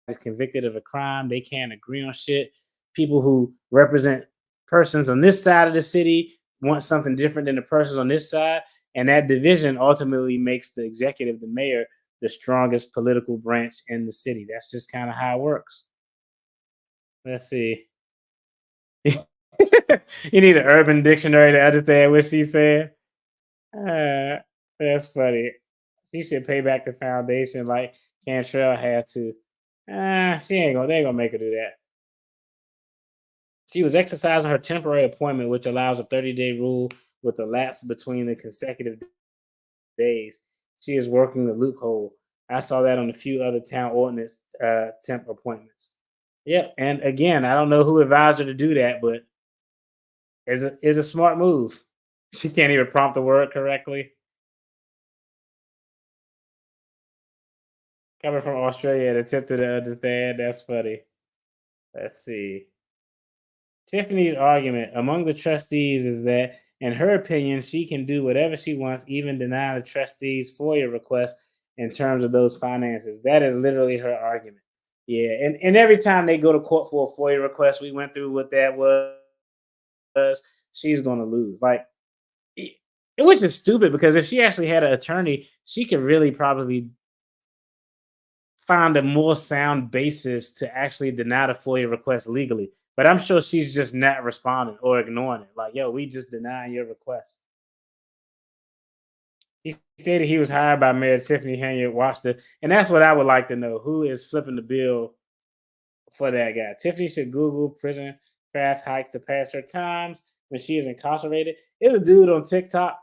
Speaker 1: is convicted of a crime. They can't agree on shit. People who represent persons on this side of the city want something different than the persons on this side. And that division ultimately makes the executive, the mayor, the strongest political branch in the city. That's just kind of how it works. Let's see. You need an urban dictionary to understand what she said. That's funny. She should pay back the foundation like Cantrell had to. They ain't gonna make her do that. She was exercising her temporary appointment, which allows a 30-day rule with a lapse between the consecutive days. She is working the loophole. I saw that on a few other town ordinance temp appointments. Yep, and again, I don't know who advised her to do that, but is a smart move. She can't even prompt the word correctly. Coming from Australia and attempted to understand. That's funny. Let's see. Tiffany's argument among the trustees is that, in her opinion, she can do whatever she wants, even deny the trustees' FOIA request in terms of those finances. That is literally her argument. Yeah, and every time they go to court for a FOIA request, we went through what that was. She's going to lose. Like, which is stupid because if she actually had an attorney, she could really probably find a more sound basis to actually deny the FOIA request legally. But I'm sure she's just not responding or ignoring it. Like, yo, we just denying your request. He stated he was hired by Mayor Tiffany Henyard, and that's what I would like to know. Who is flipping the bill for that guy? Tiffany should Google prison craft hike to pass her times when she is incarcerated. There's a dude on TikTok.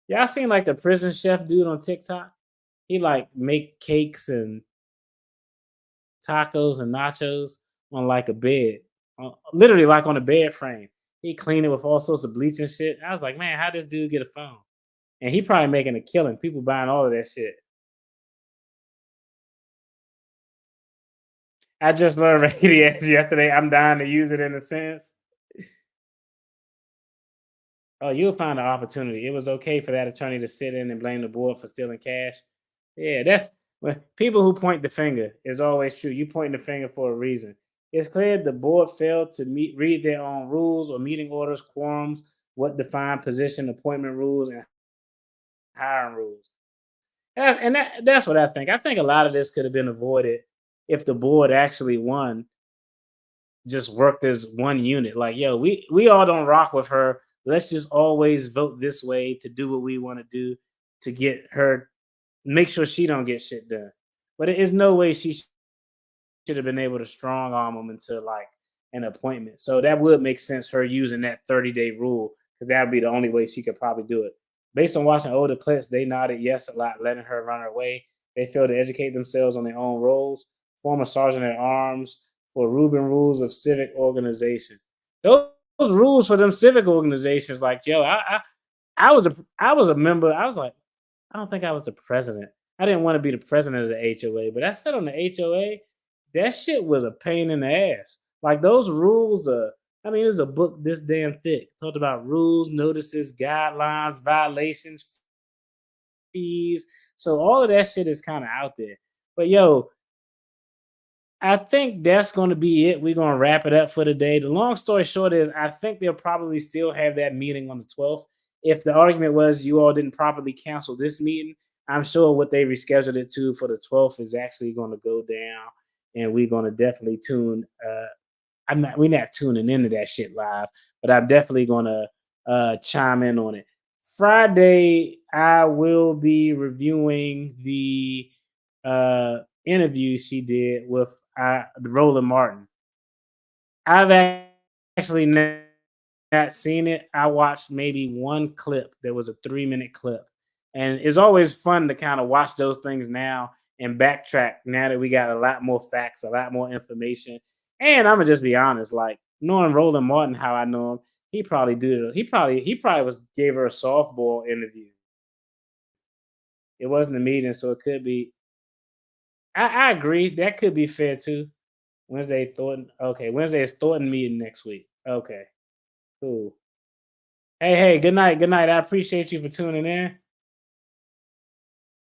Speaker 1: Y'all seen like the prison chef dude on TikTok? He like make cakes and tacos and nachos on like a bed, literally like on a bed frame. He cleaned it with all sorts of bleach and shit. I was like, man, how does this dude get a phone? And he probably making a killing. People buying all of that shit. I just learned raggedy ass yesterday. I'm dying to use it in a sense. Oh, you'll find an opportunity. It was okay for that attorney to sit in and blame the board for stealing cash. Yeah, that's when people who point the finger is always true. You point the finger for a reason. It's clear the board failed to read their own rules or meeting orders, quorums, what define position, appointment rules, and hiring rules. And that's what I think. I think a lot of this could have been avoided if the board actually just worked as one unit. Like, yo, we all don't rock with her. Let's just always vote this way to do what we want to do to get her, make sure she don't get shit done. But there is no way she should have been able to strong arm them into like an appointment. So that would make sense, her using that 30-day rule, because that would be the only way she could probably do it. Based on watching older clips, they nodded yes a lot, letting her run her way. They failed to educate themselves on their own roles. Former sergeant at arms for Rubin rules of civic organization. Those rules for them civic organizations, like, yo, I was a member. I was like, I don't think I was the president. I didn't want to be the president of the HOA, but I said on the HOA, that shit was a pain in the ass. Like those rules are, I mean, there's a book this damn thick. Talked about rules, notices, guidelines, violations, fees. So all of that shit is kind of out there. But yo, I think that's going to be it. We're going to wrap it up for the day. The long story short is I think they'll probably still have that meeting on the 12th. if the argument was you all didn't properly cancel this meeting, I'm sure what they rescheduled it to for the 12th is actually going to go down, and we're going to definitely tune. We're not tuning into that shit live, but I'm definitely going to chime in on it. Friday, I will be reviewing the interview she did with Roland Martin. I've actually not seen it. I watched maybe one clip. There was a 3-minute clip. And it's always fun to kind of watch those things now and backtrack now that we got a lot more facts, a lot more information. And I'm gonna just be honest, like knowing Roland Martin, how I know him, he probably gave her a softball interview. It wasn't a meeting, so it could be. I agree. That could be fair too. Wednesday Thornton. Okay, Wednesday is Thornton meeting next week. Okay, cool. Hey, good night. Good night. I appreciate you for tuning in.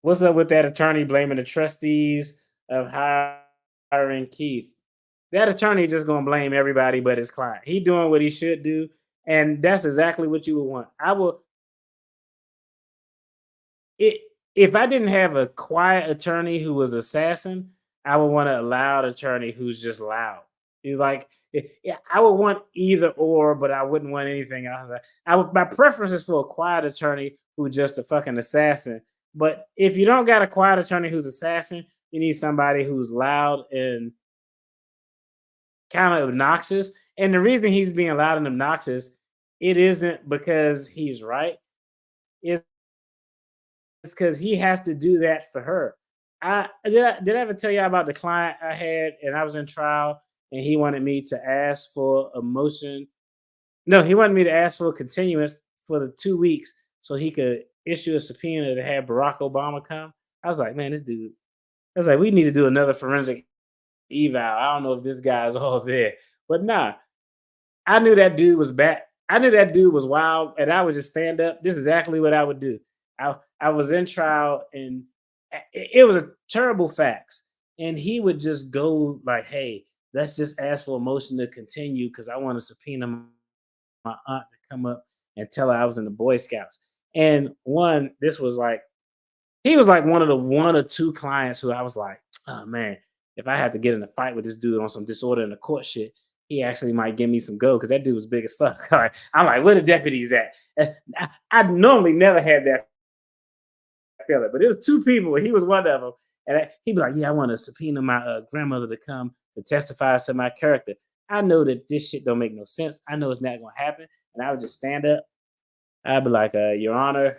Speaker 1: What's up with that attorney blaming the trustees of hiring Keith? That attorney just gonna blame everybody but his client. He doing what he should do, and that's exactly what you would want. If I didn't have a quiet attorney who was assassin, I would want a loud attorney who's just loud. He's like, yeah, I would want either or, but I wouldn't want anything else. My preference is for a quiet attorney who's just a fucking assassin. But if you don't got a quiet attorney who's assassin, you need somebody who's loud and kind of obnoxious. And the reason he's being loud and obnoxious, it isn't because he's right. It's because he has to do that for her. Did I ever tell you about the client I had and I was in trial and he wanted me to ask for a motion? No, he wanted me to ask for a continuance for the 2 weeks so he could issue a subpoena to have Barack Obama come. I was like, man, this dude. I was like, we need to do another forensic eval. I don't know if this guy's all there, but nah. I knew that dude was bad. I knew that dude was wild, and I would just stand up. This is exactly what I would do. I was in trial, and it was a terrible facts, and he would just go like, "Hey, let's just ask for a motion to continue because I want to subpoena my aunt to come up and tell her I was in the Boy Scouts." And this was like, he was like one of the 1 or 2 clients who I was like, oh man, if I had to get in a fight with this dude on some disorder in the court shit, he actually might give me some go because that dude was big as fuck. I'm like, where the deputies at? I normally never had that feeling, but it was 2 people, and he was one of them. And he'd be like, yeah, I want to subpoena my grandmother to come to testify to my character. I know that this shit don't make no sense. I know it's not going to happen. And I would just stand up. I'd be like, Your Honor,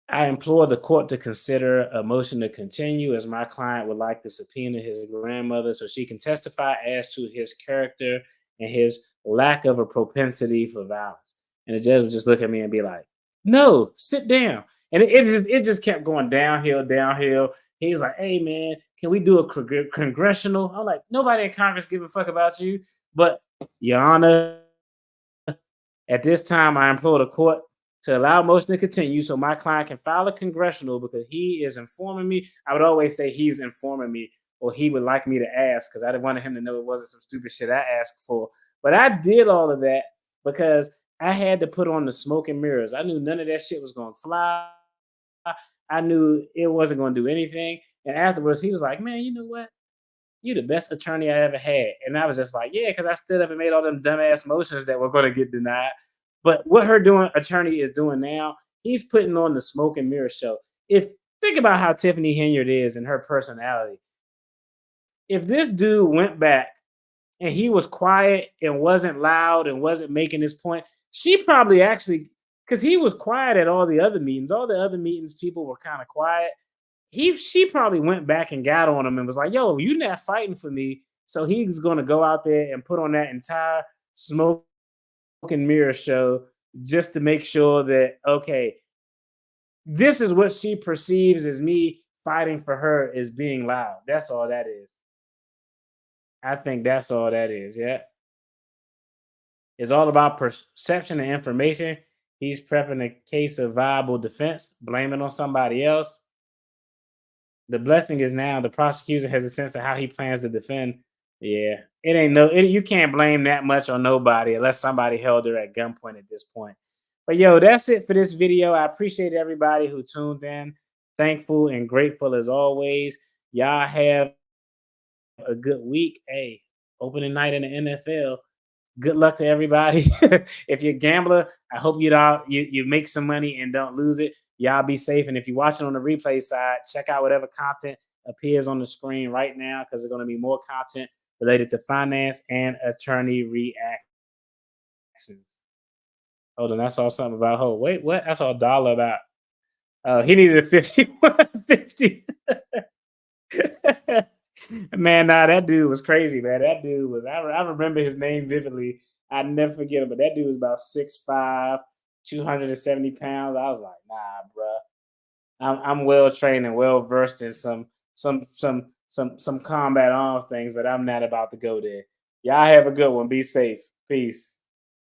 Speaker 1: I implore the court to consider a motion to continue as my client would like to subpoena his grandmother so she can testify as to his character and his lack of a propensity for violence. And the judge would just look at me and be like, no, sit down. And it just kept going downhill. He was like, hey, man, can we do a congressional? I'm like, nobody in Congress give a fuck about you. But, Your Honor, at this time, I implore the court to allow motion to continue so my client can file a congressional because he is informing me. I would always say he's informing me or he would like me to ask because I didn't want him to know it wasn't some stupid shit I asked for. But I did all of that because I had to put on the smoke and mirrors. I knew none of that shit was going to fly. I knew it wasn't going to do anything. And afterwards, he was like, man, you know what? You the best attorney I ever had. And I was just like, yeah, because I stood up and made all them dumbass motions that were going to get denied. But what her attorney is doing now, he's putting on the smoke and mirror show. Think about how Tiffany Henyard is and her personality. If this dude went back and he was quiet and wasn't loud and wasn't making his point, she probably actually, because he was quiet at all the other meetings. All the other meetings, people were kind of quiet. She probably went back and got on him and was like, yo, you're not fighting for me. So he's going to go out there and put on that entire smoke and mirror show just to make sure that, okay, this is what she perceives as me fighting for her is being loud. That's all that is. I think that's all that is. Yeah. It's all about perception and information. He's prepping a case of viable defense, blaming on somebody else. The blessing is now the prosecutor has a sense of how he plans to defend. Yeah, you can't blame that much on nobody unless somebody held her at gunpoint at this point. But yo, that's it for this video. I appreciate everybody who tuned in. Thankful and grateful as always. Y'all have a good week. Hey, opening night in the NFL. Good luck to everybody. If you're a gambler, I hope you make some money and don't lose it. Y'all be safe. And if you're watching on the replay side, check out whatever content appears on the screen right now, because there's going to be more content related to finance and attorney reactions. Hold on, I saw something about wait, what? I saw a dollar about. He needed a 5150. Man, nah, that dude was crazy, man. That dude was, I remember his name vividly. I never forget him, but that dude was about 6'5", 270 pounds. I was like, nah, bro. I'm well trained and well versed in some combat arms things, but I'm not about to go there. Y'all have a good one. Be safe. Peace.